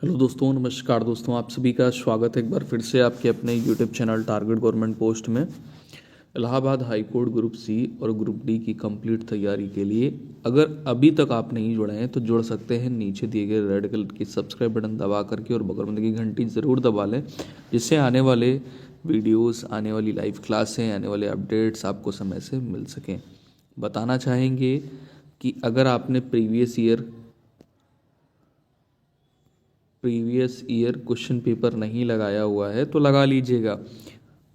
Hello दोस्तों, नमस्कार दोस्तों। आप सभी का स्वागत है एक बार फिर से आपके अपने YouTube channel target government post में। Allahabad high court group C और ग्रुप डी की कंप्लीट तैयारी के लिए अगर अभी तक आप नहीं जुड़े हैं तो जुड़ सकते हैं। नीचे दिए गए रेड कलर की सब्सक्राइब बटन दबा करके और बगल में लगी घंटी ज़रूर दबा लें, जिससे आने वाले वीडियोस, आने वाली लाइव क्लासें, आने वाले अपडेट्स आपको समय से मिल सकें। बताना चाहेंगे कि अगर आपने प्रीवियस ईयर क्वेश्चन पेपर नहीं लगाया हुआ है तो लगा लीजिएगा।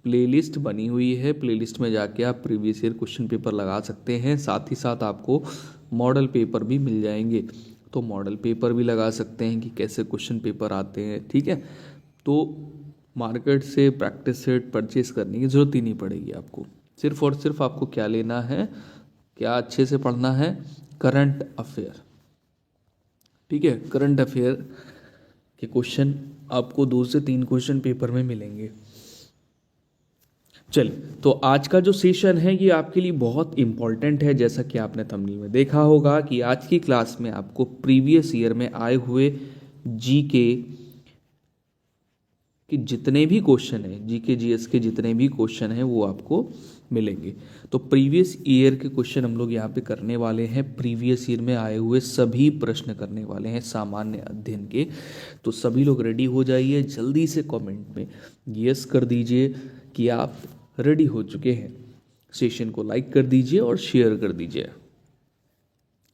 प्लेलिस्ट बनी हुई है, प्लेलिस्ट में जाके आप प्रीवियस ईयर क्वेश्चन पेपर लगा सकते हैं। साथ ही साथ आपको मॉडल पेपर भी मिल जाएंगे, तो मॉडल पेपर भी लगा सकते हैं कि कैसे क्वेश्चन पेपर आते हैं। ठीक है, तो मार्केट से प्रैक्टिस सेट परचेज करने की ज़रूरत ही नहीं पड़ेगी आपको। सिर्फ और सिर्फ आपको क्या लेना है, क्या अच्छे से पढ़ना है, करंट अफेयर। ठीक है, करंट अफेयर के क्वेश्चन आपको 2 से 3 क्वेश्चन पेपर में मिलेंगे। चलिए, तो आज का जो सेशन है ये आपके लिए बहुत इंपॉर्टेंट है। जैसा कि आपने थंबनेल में देखा होगा कि आज की क्लास में आपको प्रीवियस ईयर में आए हुए जीके के जितने भी क्वेश्चन हैं, जीके जीएस के जितने भी क्वेश्चन हैं वो आपको मिलेंगे। तो प्रीवियस ईयर के क्वेश्चन हम लोग यहाँ पे करने वाले हैं। प्रीवियस ईयर में आए हुए सभी प्रश्न करने वाले हैं सामान्य अध्ययन के। तो सभी लोग रेडी हो जाइए, जल्दी से कमेंट में यस कर दीजिए कि आप रेडी हो चुके हैं। सेशन को लाइक कर दीजिए और शेयर कर दीजिए।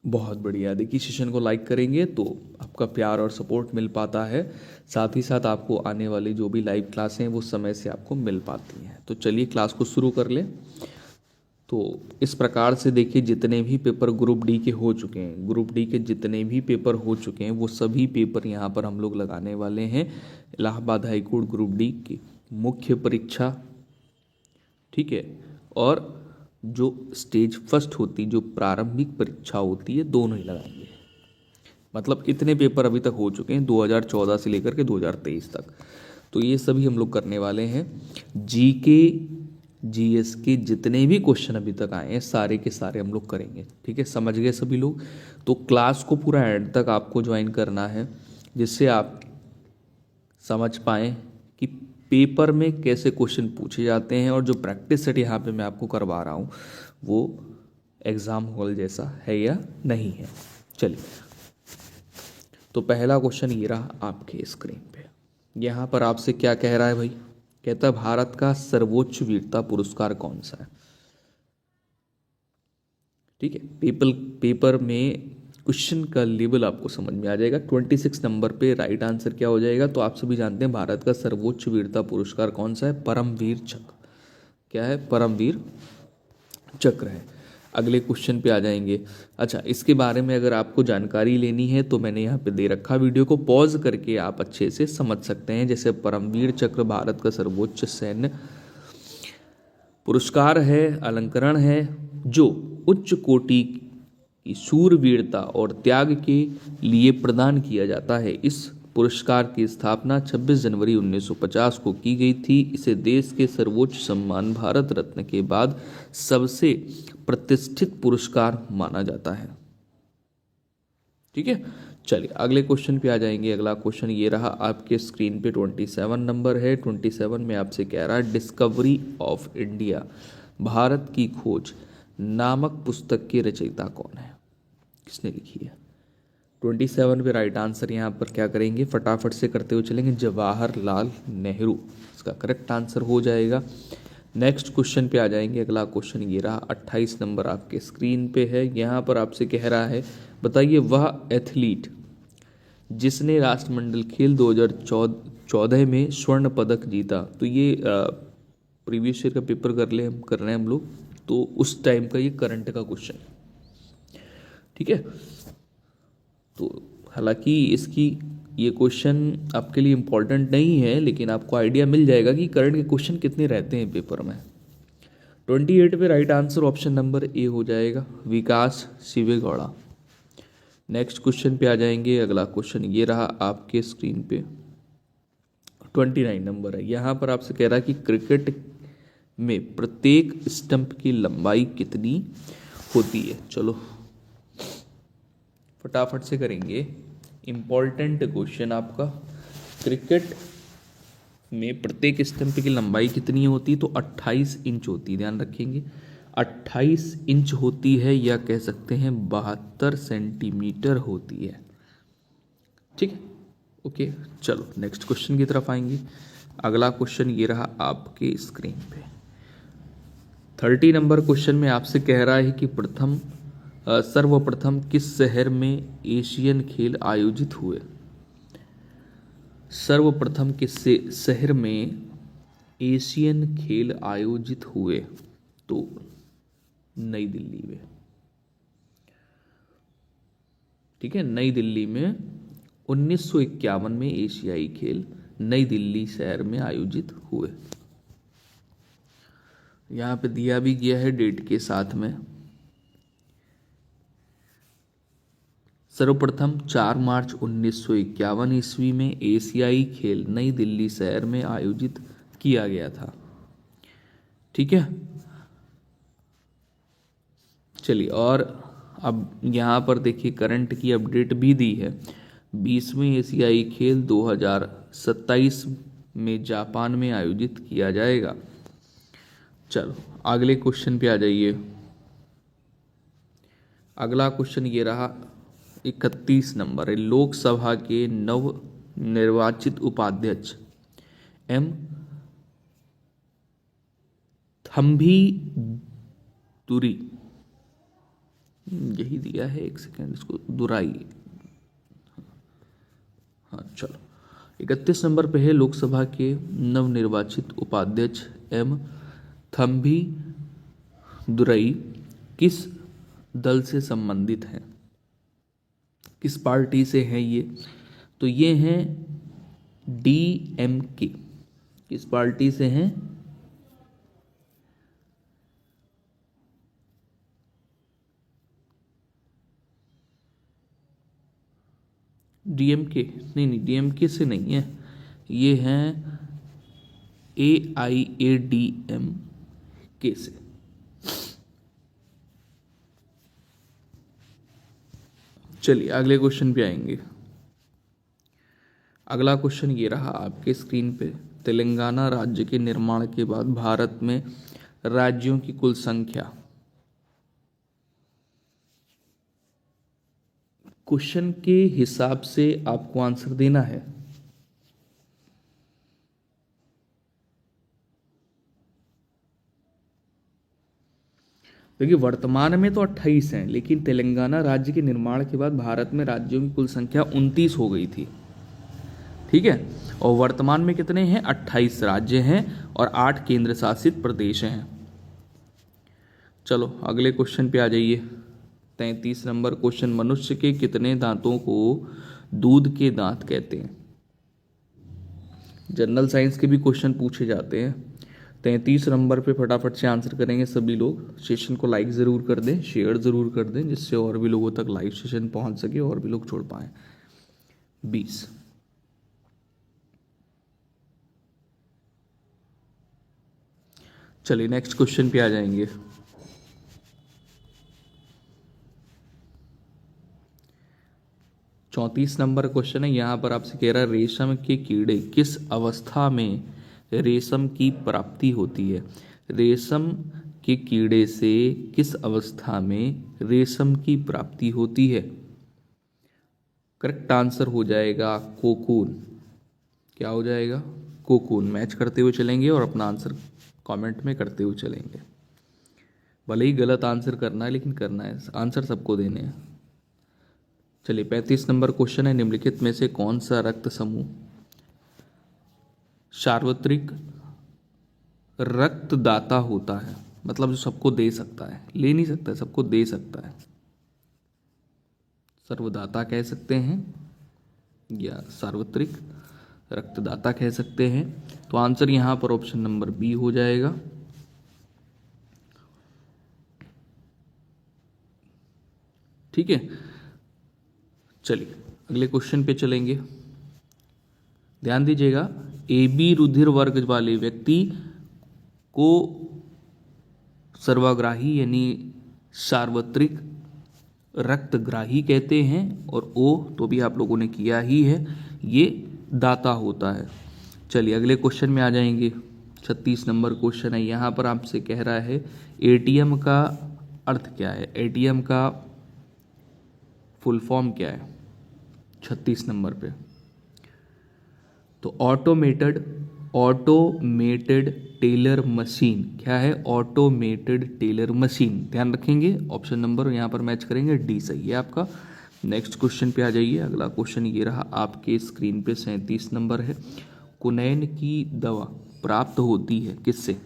बहुत बढ़िया। देखिए, सेशन को लाइक करेंगे तो आपका प्यार और सपोर्ट मिल पाता है। साथ ही साथ आपको आने वाली जो भी लाइव क्लासें हैं वो समय से आपको मिल पाती हैं। तो चलिए क्लास को शुरू कर लें। तो इस प्रकार से देखिए, जितने भी पेपर ग्रुप डी के हो चुके हैं, ग्रुप डी के जितने भी पेपर हो चुके हैं वो सभी पेपर यहाँ पर हम लोग लगाने वाले हैं। Allahabad high court group D की मुख्य परीक्षा, ठीक है, और जो स्टेज फर्स्ट होती, जो प्रारंभिक परीक्षा होती है, दोनों ही लगाएंगे। मतलब इतने पेपर अभी तक हो चुके हैं 2014 से लेकर के 2023 तक। तो ये सभी हम लोग करने वाले हैं। जीके जीएस के जितने भी क्वेश्चन अभी तक आए हैं सारे के सारे हम लोग करेंगे। ठीक है, समझ गए सभी लोग। तो क्लास को पूरा एंड तक आपको ज्वाइन करना है, जिससे आप समझ पाएँ कि पेपर में कैसे क्वेश्चन पूछे जाते हैं और जो प्रैक्टिस सेट यहाँ पे मैं आपको करवा रहा हूँ वो एग्ज़ाम हॉल जैसा है या नहीं है। चलिए, तो पहला क्वेश्चन ये रहा आपके स्क्रीन पे। यहाँ पर आपसे क्या कह रहा है भाई? कहता है भारत का सर्वोच्च वीरता पुरस्कार कौन सा है? ठीक है, पेपर में क्वेश्चन का लेवल आपको समझ में आ जाएगा। 26 नंबर पे राइट आंसर क्या हो जाएगा? तो आप सभी जानते हैं भारत का सर्वोच्च वीरता पुरस्कार कौन सा है? परमवीर चक्र। क्या है? परमवीर चक्र है। अगले क्वेश्चन पे आ जाएंगे। अच्छा, इसके बारे में अगर आपको जानकारी लेनी है तो मैंने यहाँ पे दे रखा, वीडियो को पॉज करके आप अच्छे से समझ सकते हैं। जैसे परमवीर चक्र भारत का सर्वोच्च सैन्य पुरस्कार है, अलंकरण है, जो उच्च कोटि की शूरवीरता और त्याग के लिए प्रदान किया जाता है। इस पुरस्कार की स्थापना 26 जनवरी 1950 को की गई थी। इसे देश के सर्वोच्च सम्मान भारत रत्न के बाद सबसे प्रतिष्ठित पुरस्कार माना जाता है। ठीक है, चलिए अगले क्वेश्चन पे आ जाएंगे। अगला क्वेश्चन ये रहा आपके स्क्रीन पे, 27 नंबर है। 27 में आपसे कह रहा है डिस्कवरी ऑफ इंडिया, भारत की खोज नामक पुस्तक के रचयिता कौन है? किसने लिखी है? 27 पे राइट आंसर यहाँ पर क्या करेंगे, फटाफट से करते हुए चलेंगे, जवाहरलाल नेहरू इसका करेक्ट आंसर हो जाएगा। नेक्स्ट क्वेश्चन पे आ जाएंगे। अगला क्वेश्चन ये रहा 28 नंबर आपके स्क्रीन पे है। यहाँ पर आपसे कह रहा है बताइए वह एथलीट जिसने राष्ट्रमंडल खेल 2014 में स्वर्ण पदक जीता। तो ये प्रीवियस ईयर का पेपर कर रहे हैं हम लोग, तो उस टाइम का ये करंट का क्वेश्चन है। ठीक है, तो हालांकि ये क्वेश्चन आपके लिए इम्पोर्टेंट नहीं है, लेकिन आपको आइडिया मिल जाएगा कि करंट के क्वेश्चन कितने रहते हैं पेपर में। 28 पे right answer option number A हो जाएगा, विकास शिवेगौड़ा। नेक्स्ट क्वेश्चन पे आ जाएंगे। अगला क्वेश्चन ये रहा आपके स्क्रीन पे, 29 नंबर है। यहाँ पर आपसे कह रहा है कि क्रिकेट में प्रत्येक स्टंप की लंबाई कितनी होती है? चलो फटाफट से करेंगे। इम्पॉर्टेंट क्वेश्चन आपका, क्रिकेट में प्रत्येक स्टंप की लंबाई कितनी होती है? तो 28 इंच होती है, ध्यान रखेंगे 28 इंच होती है, या कह सकते हैं 72 सेंटीमीटर होती है। ठीक है, ओके। चलो नेक्स्ट क्वेश्चन की तरफ आएंगे। अगला क्वेश्चन ये रहा आपके स्क्रीन पे। 30 नंबर क्वेश्चन में आपसे कह रहा है कि सर्वप्रथम किस शहर में एशियन खेल आयोजित हुए? सर्वप्रथम किस शहर में एशियन खेल आयोजित हुए? तो नई दिल्ली में। ठीक है, नई दिल्ली में 1951 में एशियाई खेल नई दिल्ली शहर में आयोजित हुए। यहां पे दिया भी गया है डेट के साथ में। सर्वप्रथम 4 मार्च 1951 ईस्वी में एशियाई खेल नई दिल्ली शहर में आयोजित किया गया था। ठीक है, चलिए, और अब यहाँ पर देखिए करंट की अपडेट भी दी है। 20वें एशियाई खेल 2027 में जापान में आयोजित किया जाएगा। चलो अगले क्वेश्चन पे आ जाइए। अगला क्वेश्चन ये रहा 31 नंबर है। लोकसभा के नव निर्वाचित उपाध्यक्ष एम थम्भी दुरी, यही दिया है, एक सेकेंड इसको दुराई। हाँ चलो, 31 नंबर पे है लोकसभा के नवनिर्वाचित उपाध्यक्ष एम थम्भी दुराई किस दल से संबंधित हैं? किस पार्टी से हैं ये? तो ये हैं डीएमके। किस पार्टी से हैं? डीएमके नहीं, डीएमके से नहीं है, ये हैं AIADMK से। चलिए अगले क्वेश्चन पे आएंगे। अगला क्वेश्चन ये रहा आपके स्क्रीन पे। तेलंगाना राज्य के निर्माण के बाद भारत में राज्यों की कुल संख्या। क्वेश्चन के हिसाब से आपको आंसर देना है। देखिए वर्तमान में तो 28 हैं, लेकिन तेलंगाना राज्य के निर्माण के बाद भारत में राज्यों की कुल संख्या 29 हो गई थी। ठीक है, और वर्तमान में कितने हैं? 28 राज्य हैं और 8 केंद्र शासित प्रदेश हैं। चलो अगले क्वेश्चन पे आ जाइए। 33 नंबर क्वेश्चन। मनुष्य के कितने दांतों को दूध के दांत कहते हैं? जनरल साइंस के भी क्वेश्चन पूछे जाते हैं। 33 नंबर पे फटाफट से आंसर करेंगे सभी लोग। सेशन को लाइक ज़रूर कर दें, शेयर ज़रूर कर दें, जिससे और भी लोगों तक लाइव सेशन पहुंच सके और भी लोग छोड़ पाएँ। 20। चलिए नेक्स्ट क्वेश्चन पे आ जाएंगे। चौंतीस नंबर क्वेश्चन है। यहाँ पर आपसे कह रहा है रेशम के कीड़े किस अवस्था में रेशम की प्राप्ति होती है? रेशम के कीड़े से किस अवस्था में रेशम की प्राप्ति होती है? करेक्ट आंसर हो जाएगा कोकून। क्या हो जाएगा? कोकून। मैच करते हुए चलेंगे और अपना आंसर कमेंट में करते हुए चलेंगे। भले ही गलत आंसर करना है, लेकिन करना है, आंसर सबको देने हैं। चलिए 35 नंबर क्वेश्चन है। निम्नलिखित में से कौन सा रक्त समूह सार्वत्रिक रक्तदाता होता है? मतलब जो सबको दे सकता है, ले नहीं सकता है, सबको दे सकता है। सर्वदाता कह सकते हैं या सार्वत्रिक रक्तदाता कह सकते हैं। तो आंसर यहां पर ऑप्शन नंबर बी हो जाएगा। ठीक है, चलिए अगले क्वेश्चन पे चलेंगे। ध्यान दीजिएगा, AB रुधिर वर्ग वाले व्यक्ति को सर्वाग्राही यानी सार्वत्रिक रक्तग्राही कहते हैं, और ओ तो भी आप लोगों ने किया ही है, ये दाता होता है। चलिए अगले क्वेश्चन में आ जाएंगे। 36 नंबर क्वेश्चन है। यहाँ पर आपसे कह रहा है एटीएम का अर्थ क्या है, एटीएम का फुल फॉर्म क्या है 36 नंबर पे। तो ऑटोमेटेड टेलर मशीन क्या है, ऑटोमेटेड टेलर मशीन, ध्यान रखेंगे। ऑप्शन नंबर यहाँ पर मैच करेंगे, डी सही है आपका। नेक्स्ट क्वेश्चन पे आ जाइए। अगला क्वेश्चन ये रहा आपके स्क्रीन पे, 37 नंबर है। कुनैन की दवा प्राप्त होती है किससे,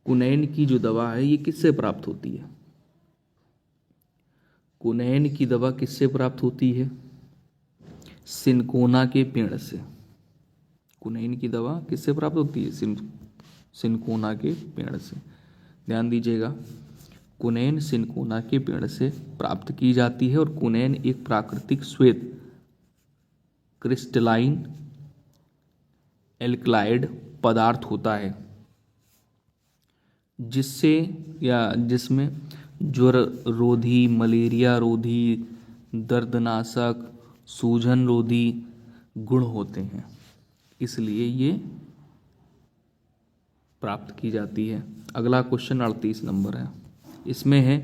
कुनैन की जो दवा है ये किससे प्राप्त होती है, कुनैन की दवा किससे प्राप्त होती है, सिनकोना के पेड़ से। कुनैन की दवा किससे प्राप्त होती है, सिनकोना के पेड़ से। ध्यान दीजिएगा, कुनैन सिनकोना के पेड़ से प्राप्त की जाती है, और कुनैन एक प्राकृतिक श्वेत क्रिस्टलाइन एल्कलाइड पदार्थ होता है, जिससे या जिसमें ज्वर रोधी, मलेरिया रोधी, दर्दनाशक, सूजन रोधी गुण होते हैं, इसलिए ये प्राप्त की जाती है। अगला क्वेश्चन 38 नंबर है। इसमें है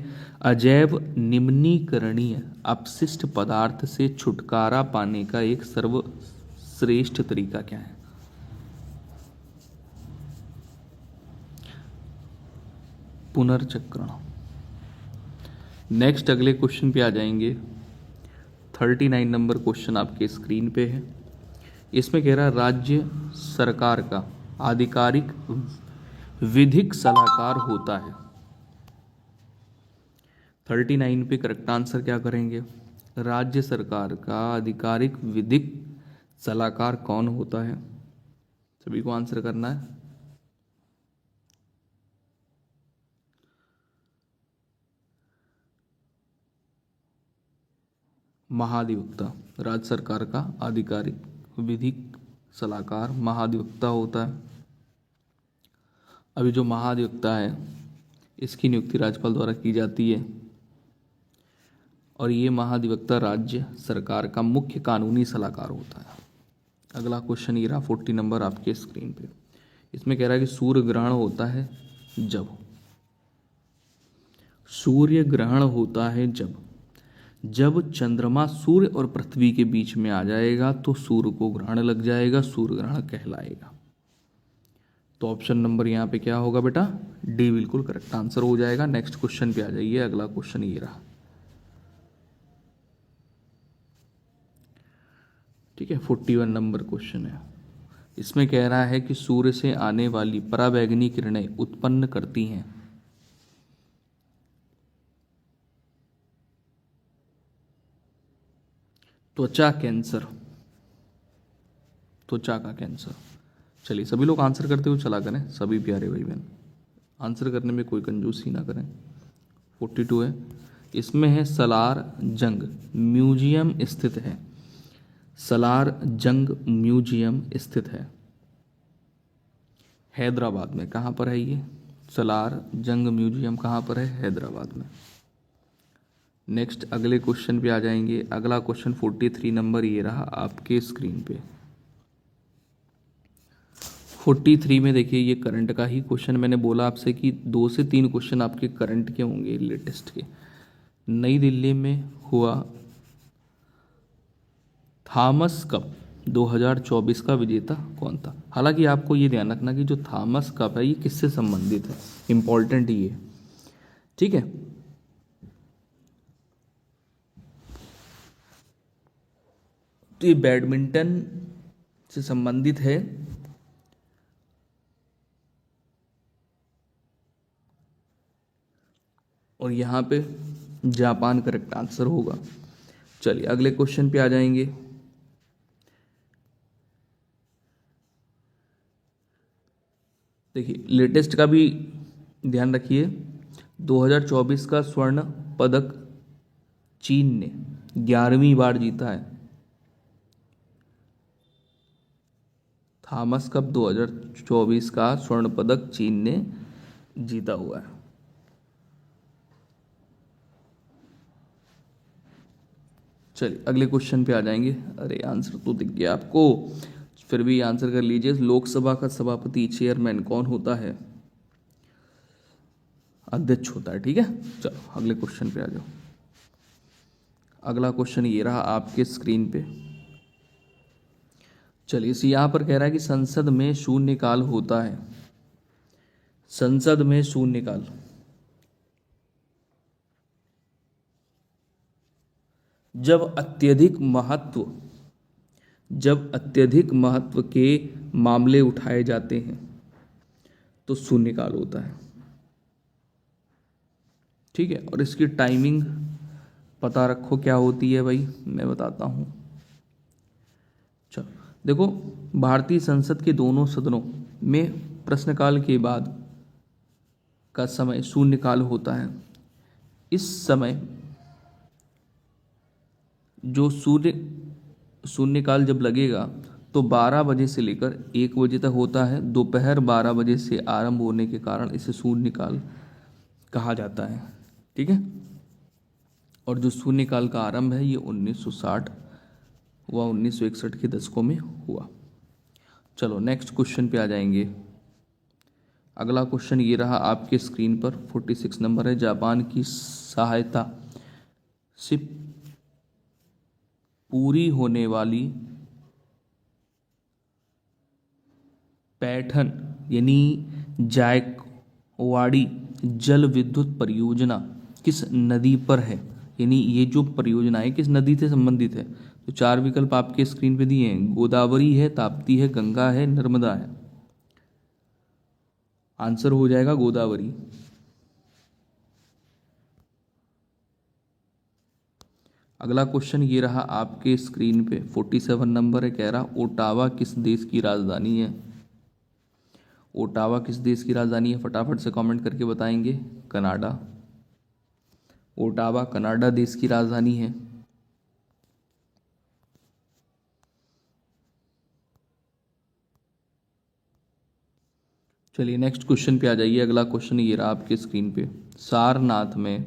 अजैव निम्नीकरणीय अपशिष्ट पदार्थ से छुटकारा पाने का एक सर्वश्रेष्ठ तरीका क्या है। पुनर्चक्रण। नेक्स्ट अगले क्वेश्चन पे आ जाएंगे। 39 नंबर क्वेश्चन आपके स्क्रीन पे है। इसमें कह रहा है राज्य सरकार का आधिकारिक विधिक सलाहकार होता है। 39 पे करेक्ट आंसर क्या करेंगे, राज्य सरकार का आधिकारिक विधिक सलाहकार कौन होता है, सभी को आंसर करना है। महाधिवक्ता, राज्य सरकार का आधिकारिक विधिक सलाहकार महाधिवक्ता होता है। अभी जो महाधिवक्ता है इसकी नियुक्ति राज्यपाल द्वारा की जाती है, और ये महाधिवक्ता राज्य सरकार का मुख्य कानूनी सलाहकार होता है। अगला क्वेश्चन ये रहा 40 नंबर आपके स्क्रीन पे। इसमें कह रहा है कि सूर्य ग्रहण होता है जब, सूर्य ग्रहण होता है जब चंद्रमा सूर्य और पृथ्वी के बीच में आ जाएगा तो सूर्य को ग्रहण लग जाएगा, सूर्य ग्रहण कहलाएगा। तो ऑप्शन नंबर यहाँ पे क्या होगा बेटा, डी बिल्कुल करेक्ट आंसर हो जाएगा। नेक्स्ट क्वेश्चन पे आ जाइए। अगला क्वेश्चन ये रहा, ठीक है, 41 नंबर क्वेश्चन है। इसमें कह रहा है कि सूर्य से आने वाली पराबैंगनी किरणें उत्पन्न करती हैं त्वचा कैंसर, त्वचा का कैंसर। चलिए सभी लोग आंसर करते हुए चला करें, सभी प्यारे भाई बहन आंसर करने में कोई कंजूसी ना करें। 42 है। इसमें है सलार जंग म्यूजियम स्थित है, सलार जंग म्यूजियम स्थित है हैदराबाद में। कहाँ पर है ये सलार जंग म्यूजियम, कहाँ पर है, हैदराबाद में। नेक्स्ट अगले क्वेश्चन पे आ जाएंगे। अगला क्वेश्चन 43 नंबर ये रहा आपके स्क्रीन पे। 43 में देखिए ये करंट का ही क्वेश्चन, मैंने बोला आपसे कि 2 से 3 क्वेश्चन आपके करंट के होंगे, लेटेस्ट के। नई दिल्ली में हुआ थॉमस कप 2024 का विजेता कौन था। हालांकि आपको ये ध्यान रखना कि जो थॉमस कप है ये किससे संबंधित है, इंपॉर्टेंट ये, ठीक है। तो ये बैडमिंटन से संबंधित है, और यहाँ पे जापान करेक्ट आंसर होगा। चलिए अगले क्वेश्चन पे आ जाएंगे। देखिए लेटेस्ट का भी ध्यान रखिए। 2024 का स्वर्ण पदक चीन ने 11वीं बार जीता है। थॉमस कप 2024 का स्वर्ण पदक चीन ने जीता हुआ है। चलिए अगले क्वेश्चन पे आ जाएंगे। अरे आंसर तो दिख गया आपको, फिर भी आंसर कर लीजिए। लोकसभा का सभापति चेयरमैन कौन होता है? अध्यक्ष होता है, ठीक है। चलो अगले क्वेश्चन पे आ जाओ। अगला क्वेश्चन ये रहा आपके स्क्रीन पे। चलिए इस यहाँ पर कह रहा है कि संसद में शून्यकाल होता है। संसद में शून्यकाल जब अत्यधिक महत्व के मामले उठाए जाते हैं तो शून्यकाल होता है, ठीक है। और इसकी टाइमिंग पता रखो क्या होती है भाई, मैं बताता हूं। चलो देखो, भारतीय संसद के दोनों सदनों में प्रश्नकाल के बाद का समय शून्यकाल होता है। इस समय जो शून्यकाल जब लगेगा तो 12 बजे से लेकर 1 बजे तक होता है। दोपहर 12 बजे से आरंभ होने के कारण इसे शून्यकाल कहा जाता है, ठीक है। और जो शून्यकाल का आरंभ है ये 1960 व 1961 के दशकों में हुआ। चलो नेक्स्ट क्वेश्चन पे आ जाएंगे। अगला क्वेश्चन ये रहा आपके स्क्रीन पर, 46 नंबर है। जापान की सहायता से पूरी होने वाली पैठन यानी जायकवाड़ी जल विद्युत परियोजना किस नदी पर है? यानी ये जो परियोजना है किस नदी से संबंधित है? तो 4 विकल्प आपके स्क्रीन पे दिए हैं। गोदावरी है, ताप्ती है, गंगा है, नर्मदा है। आंसर हो जाएगा गोदावरी। अगला क्वेश्चन ये रहा आपके स्क्रीन पे, 47 नंबर है। कह रहा ओटावा किस देश की राजधानी है? ओटावा किस देश की राजधानी है? फटाफट से कमेंट करके बताएंगे। कनाडा। ओटावा कनाडा देश की राजधानी है। चलिए नेक्स्ट क्वेश्चन पे आ जाइए। अगला क्वेश्चन ये रहा आपके स्क्रीन पे। सारनाथ में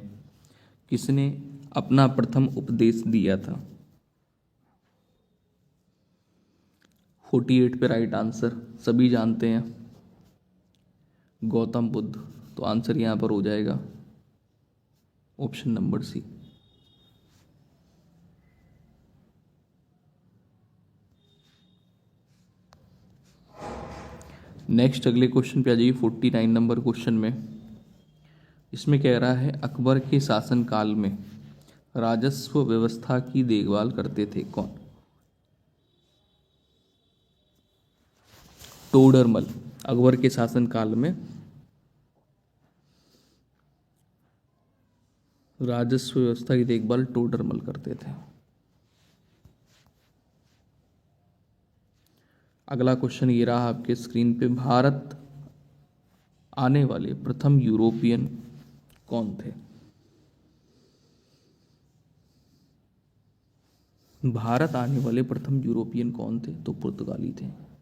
किसने अपना प्रथम उपदेश दिया था? 48 पे राइट आंसर सभी जानते हैं, गौतम बुद्ध। तो आंसर यहां पर हो जाएगा ऑप्शन नंबर सी। नेक्स्ट अगले क्वेश्चन पे आ जाइए, 49 नंबर क्वेश्चन में। इसमें कह रहा है अकबर के शासनकाल में राजस्व व्यवस्था की देखभाल करते थे कौन? टोडरमल। अकबर के शासनकाल में राजस्व व्यवस्था की देखभाल टोडरमल करते थे। अगला क्वेश्चन ये रहा आपके स्क्रीन पे। भारत आने वाले प्रथम यूरोपियन कौन थे? भारत आने वाले प्रथम यूरोपियन कौन थे? तो पुर्तगाली थे।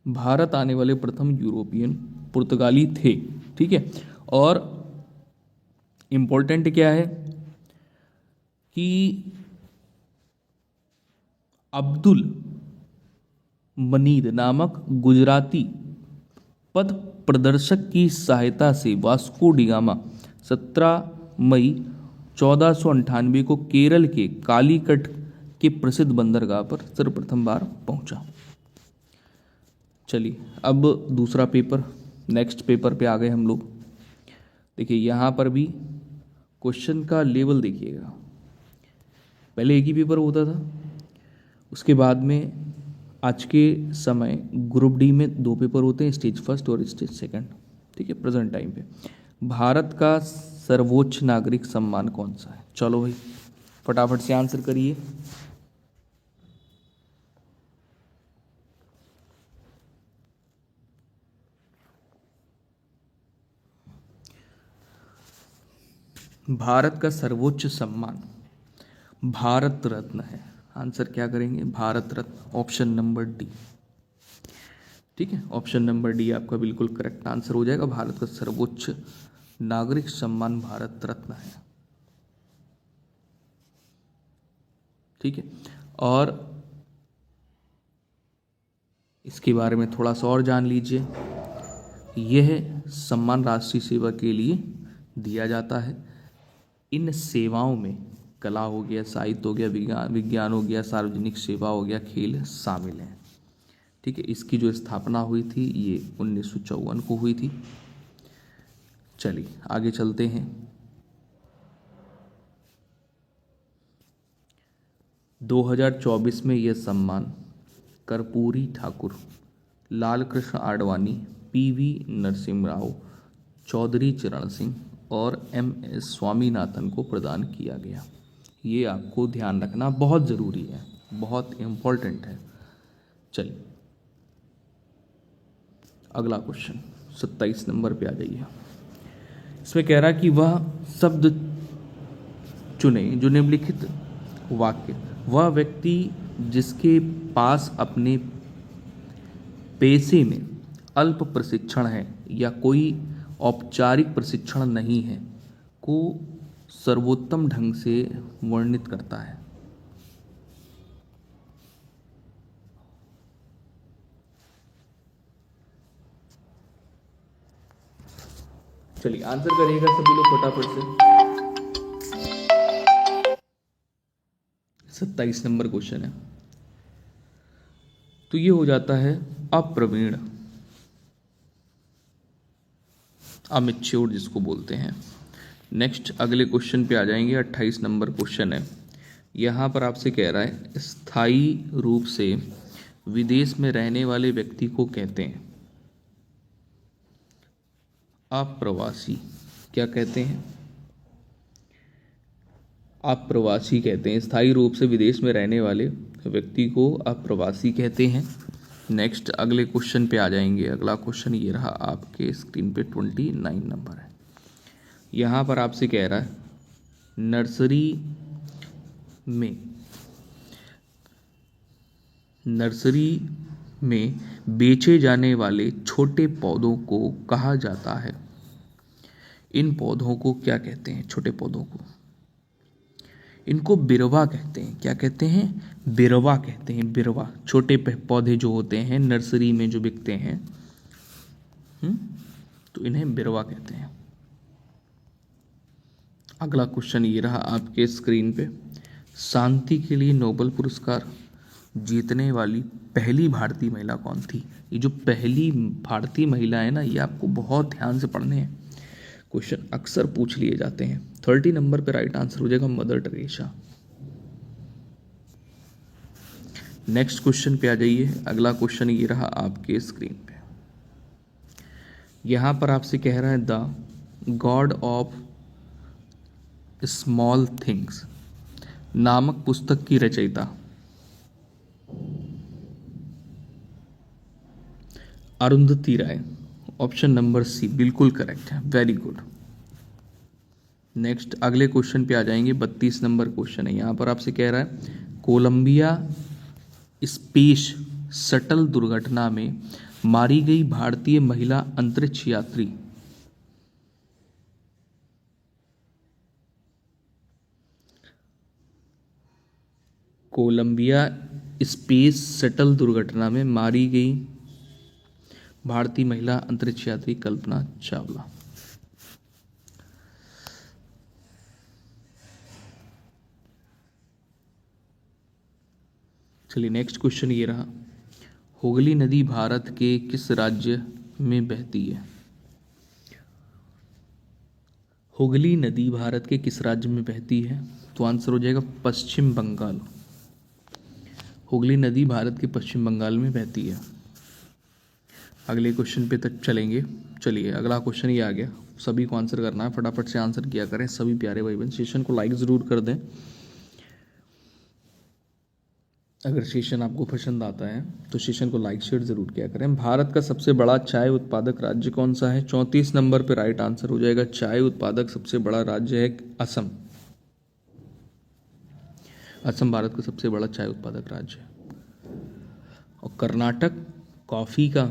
भारत आने वाले प्रथम यूरोपियन पुर्तगाली थे, ठीक है। और इंपॉर्टेंट क्या है कि अब्दुल मनीद नामक गुजराती पथ प्रदर्शक की सहायता से वास्को डी गामा 17 मई 1498 को केरल के कालीकट के प्रसिद्ध बंदरगाह पर सर्वप्रथम बार पहुंचा। चलिए अब दूसरा पेपर, नेक्स्ट पेपर पे आ गए हम लोग। देखिए यहाँ पर भी क्वेश्चन का लेवल देखिएगा। पहले एक ही पेपर होता था, उसके बाद में आज के समय ग्रुप डी में 2 पेपर होते हैं, स्टेज फर्स्ट और स्टेज सेकंड, ठीक है। प्रेजेंट टाइम पे भारत का सर्वोच्च नागरिक सम्मान कौन सा है? चलो भाई फटाफट से आंसर करिए। भारत का सर्वोच्च सम्मान भारत रत्न है। आंसर क्या करेंगे, Bharat Ratna, option number D. ठीक है, ऑप्शन नंबर डी आपका बिल्कुल करेक्ट आंसर हो जाएगा। भारत का सर्वोच्च नागरिक सम्मान भारत रत्न है। ठीक है, और इसके बारे में थोड़ा सा और जान लीजिए। यह सम्मान राष्ट्रीय सेवा के लिए दिया जाता है। इन सेवाओं में कला हो गया, साहित्य हो गया, विज्ञान हो गया, सार्वजनिक सेवा हो गया, खेल शामिल हैं। ठीक है, इसकी जो स्थापना हुई थी ये 1954 को हुई थी। चलिए आगे चलते हैं। 2024 में यह सम्मान कर्पूरी ठाकुर, लाल कृष्ण आडवाणी, पीवी नरसिम्हा राव, चौधरी चरण सिंह और MS स्वामीनाथन को प्रदान किया गया। ये आपको ध्यान रखना बहुत ज़रूरी है, बहुत इम्पोर्टेंट है। चलिए अगला क्वेश्चन 27 नंबर पे आ जाइए। इसमें कह रहा कि वह शब्द चुने जो निम्नलिखित वाक्य, वह व्यक्ति जिसके पास अपने पेशे में अल्प प्रशिक्षण है या कोई औपचारिक प्रशिक्षण नहीं है, को सर्वोत्तम ढंग से वर्णित करता है। चलिए आंसर करिएगा सभी लोग फटाफट से। 27 नंबर क्वेश्चन है, तो ये हो जाता है अप्रवीण, अमेच्योर जिसको बोलते हैं। नेक्स्ट अगले क्वेश्चन पे आ जाएंगे। 28 नंबर क्वेश्चन है। यहाँ पर आपसे कह रहा है स्थायी रूप से विदेश में रहने वाले व्यक्ति को कहते हैं अप्रवासी। क्या कहते हैं? अप्रवासी कहते हैं। स्थायी रूप से विदेश में रहने वाले व्यक्ति को अप्रवासी कहते हैं। नेक्स्ट अगले क्वेश्चन पे आ जाएंगे। अगला क्वेश्चन ये रहा आपके स्क्रीन पे 29 नंबर है। यहाँ पर आपसे कह रहा है नर्सरी में बेचे जाने वाले छोटे पौधों को कहा जाता है। इन पौधों को क्या कहते हैं? छोटे पौधों को इनको बिरवा कहते हैं। क्या कहते हैं? बिरवा कहते हैं। बिरवा छोटे पौधे जो होते हैं नर्सरी में जो बिकते हैं, तो इन्हें बिरवा कहते हैं। अगला क्वेश्चन ये रहा आपके स्क्रीन पे। शांति के लिए नोबेल पुरस्कार जीतने वाली पहली भारतीय महिला कौन थी? ये जो पहली भारतीय महिला है ना, ये आपको बहुत ध्यान से पढ़ने हैं। क्वेश्चन अक्सर पूछ लिए जाते हैं। 30 नंबर पे राइट आंसर हो जाएगा मदर टेरेसा। नेक्स्ट क्वेश्चन पे आ जाइए। अगला क्वेश्चन ये रहा आपके स्क्रीन पे। यहां पर आपसे कह रहा है the God of small things नामक पुस्तक की रचयिता अरुंधति राय। ऑप्शन नंबर सी बिल्कुल करेक्ट है, वेरी गुड। नेक्स्ट अगले क्वेश्चन पे आ जाएंगे। 32 नंबर क्वेश्चन है। यहां पर आपसे कह रहा है कोलंबिया स्पेस शटल दुर्घटना में मारी गई भारतीय महिला अंतरिक्ष यात्री कोलंबिया स्पेस शटल दुर्घटना में मारी गई भारतीय महिला अंतरिक्ष यात्री कल्पना चावला। चलिए नेक्स्ट क्वेश्चन ये रहा। हुगली नदी भारत के किस राज्य में बहती है? हुगली नदी भारत के किस राज्य में बहती है? तो आंसर हो जाएगा पश्चिम बंगाल। हुगली नदी भारत के पश्चिम बंगाल में बहती है। अगले क्वेश्चन पे तक चलेंगे। चलिए अगला क्वेश्चन ये आ गया। सभी को आंसर करना है, फटाफट से आंसर किया करें सभी प्यारे भाई बहन। सेशन को लाइक ज़रूर कर दें अगर सेशन आपको पसंद आता है, तो सेशन को लाइक शेयर जरूर किया करें। भारत का सबसे बड़ा चाय उत्पादक राज्य कौन सा है? 34 नंबर पे राइट आंसर हो जाएगा चाय उत्पादक सबसे बड़ा राज्य है असम। असम भारत का सबसे बड़ा चाय उत्पादक राज्य है। और कर्नाटक कॉफ़ी का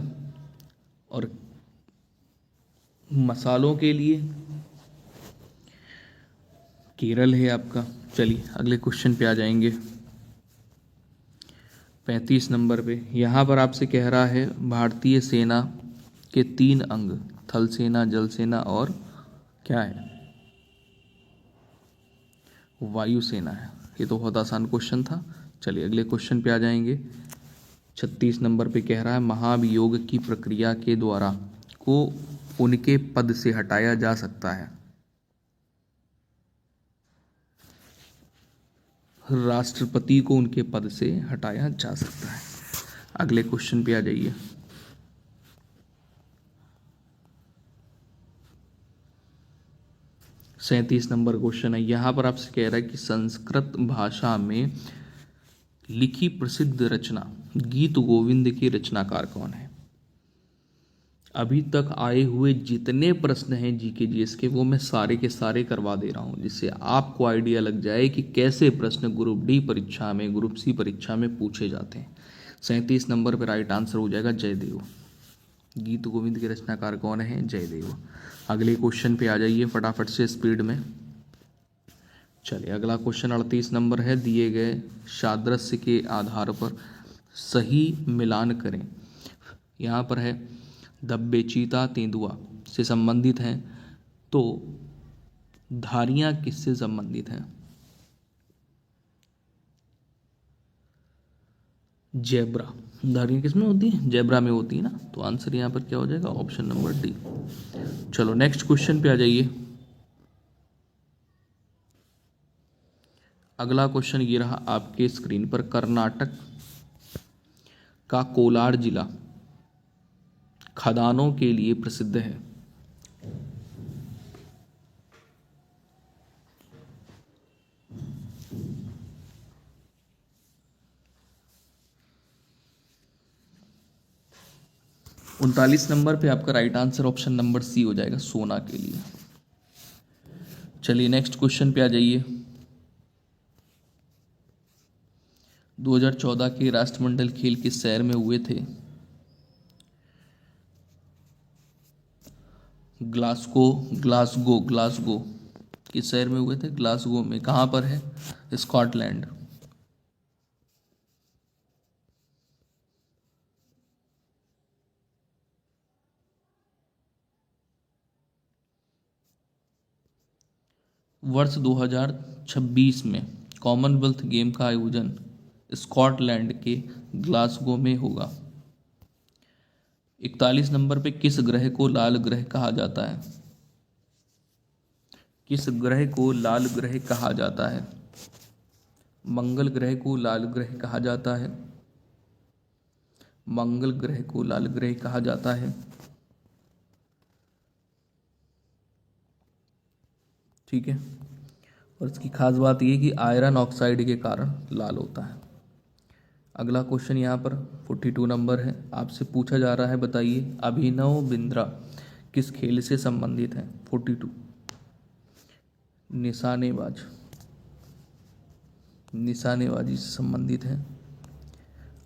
और मसालों के लिए, केरल है आपका। चलिए अगले क्वेश्चन पे आ जाएंगे। 35 नंबर पे यहाँ पर आपसे कह रहा है भारतीय सेना के 3 अंग, थल सेना, जल सेना और क्या है, वायुसेना है। ये तो बहुत आसान क्वेश्चन था। चलिए अगले क्वेश्चन पे आ जाएंगे। 36 नंबर पे कह रहा है महाभियोग की प्रक्रिया के द्वारा को उनके पद से हटाया जा सकता है। राष्ट्रपति को उनके पद से हटाया जा सकता है। अगले क्वेश्चन पे आ जाइए। सैंतीस नंबर क्वेश्चन है। यहाँ पर आपसे कह रहा है कि संस्कृत भाषा में लिखी प्रसिद्ध रचना गीत गोविंद के रचनाकार कौन है। अभी तक आए हुए जितने प्रश्न हैं जीके जीएस के, वो मैं सारे के सारे करवा दे रहा हूँ, जिससे आपको आइडिया लग जाए कि कैसे प्रश्न ग्रुप डी परीक्षा में, ग्रुप सी परीक्षा में पूछे जाते हैं। 37 नंबर पर राइट आंसर हो जाएगा जयदेव। गीत गोविंद के रचनाकार कौन है, जयदेव। अगले क्वेश्चन पे आ जाइए फटाफट से स्पीड में। चलिए अगला क्वेश्चन 38 नंबर है। दिए गए सादृश्य के आधार पर सही मिलान करें। यहाँ पर है धब्बे चीता तेंदुआ से संबंधित हैं, तो धारियां किससे संबंधित हैं। जेब्रा। धारियां किसमें होती हैं, जेब्रा में होती है ना। तो आंसर यहाँ पर क्या हो जाएगा, ऑप्शन नंबर डी। चलो नेक्स्ट क्वेश्चन पे आ जाइए। अगला क्वेश्चन ये रहा आपके स्क्रीन पर। कर्नाटक का कोलार जिला खदानों के लिए प्रसिद्ध है। उनतालीस नंबर पे आपका right answer option number C हो जाएगा, सोना के लिए। चलिए नेक्स्ट क्वेश्चन पे आ जाइए। 2014 के राष्ट्रमंडल खेल किस शहर में हुए थे। ग्लासगो किस शहर में हुए थे, ग्लासगो में। कहाँ पर है, स्कॉटलैंड। वर्ष 2026 में कॉमनवेल्थ गेम का आयोजन स्कॉटलैंड के ग्लासगो में होगा। 41 नंबर पे किस ग्रह को लाल ग्रह कहा जाता है। किस ग्रह को लाल ग्रह कहा जाता है। मंगल ग्रह को लाल ग्रह कहा जाता है। मंगल ग्रह को लाल ग्रह कहा जाता है। ठीक है। और इसकी खास बात यह कि आयरन ऑक्साइड के कारण लाल होता है। अगला क्वेश्चन यहाँ पर 42 नंबर है। आपसे पूछा जा रहा है, बताइए अभिनव बिंद्रा किस खेल से संबंधित है। 42 निशानेबाजी से संबंधित है।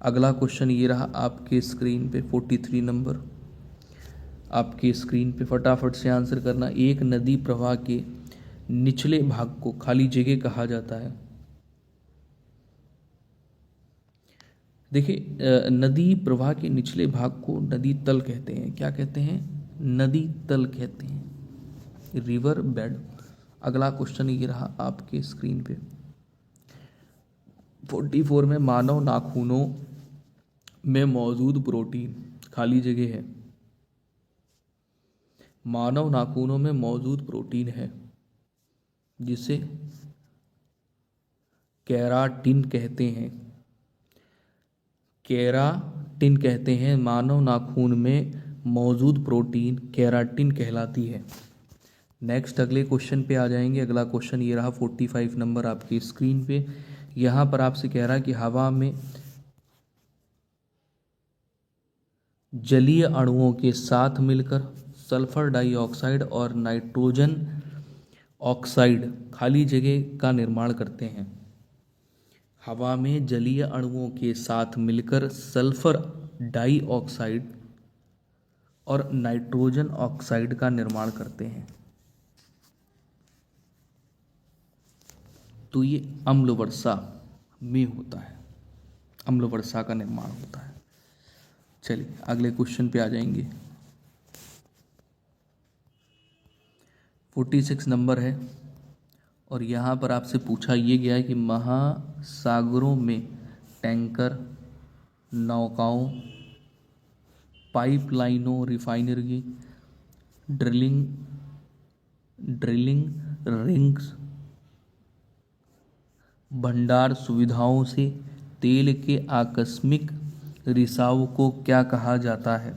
अगला क्वेश्चन ये रहा आपके स्क्रीन पे 43 नंबर। आपके स्क्रीन पे फटाफट से आंसर करना। एक नदी प्रवाह के निचले भाग को खाली जगह कहा जाता है। देखिए नदी प्रवाह के निचले भाग को नदी तल कहते हैं। क्या कहते हैं, नदी तल कहते हैं, रिवर बेड। अगला क्वेश्चन ये रहा आपके स्क्रीन पे 44 में मानव नाखूनों में मौजूद प्रोटीन, खाली जगह है। मानव नाखूनों में मौजूद प्रोटीन है जिसे केराटिन कहते हैं। केराटिन कहते हैं। मानव नाखून में मौजूद प्रोटीन केराटिन कहलाती है। नेक्स्ट अगले क्वेश्चन पे आ जाएंगे। अगला क्वेश्चन ये रहा 45 नंबर आपकी स्क्रीन पे। यहाँ पर आपसे कह रहा है कि हवा में जलीय अणुओं के साथ मिलकर सल्फर डाइऑक्साइड और नाइट्रोजन ऑक्साइड खाली जगह का निर्माण करते हैं। हवा में जलीय अणुओं के साथ मिलकर सल्फर डाइऑक्साइड और नाइट्रोजन ऑक्साइड का निर्माण करते हैं। तो ये अम्ल वर्षा में होता है, अम्ल वर्षा का निर्माण होता है। चलिए अगले क्वेश्चन पे आ जाएंगे। 46 नंबर है और यहाँ पर आपसे पूछा ये गया है कि महासागरों में टैंकर, नौकाओं, पाइपलाइनों, रिफाइनरी, ड्रिलिंग रिंग्स, भंडार सुविधाओं से तेल के आकस्मिक रिसाव को क्या कहा जाता है?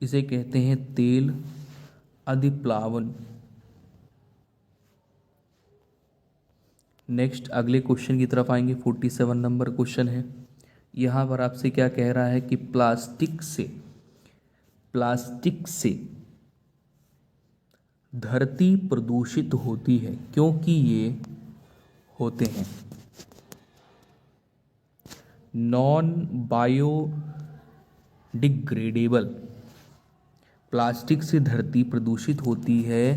इसे कहते हैं तेल अधिप्लावन। नेक्स्ट अगले क्वेश्चन की तरफ आएंगे। 47 नंबर क्वेश्चन है। यहाँ पर आपसे क्या कह रहा है कि प्लास्टिक से धरती प्रदूषित होती है क्योंकि ये होते हैं नॉन बायोडिग्रेडेबल। प्लास्टिक से धरती प्रदूषित होती है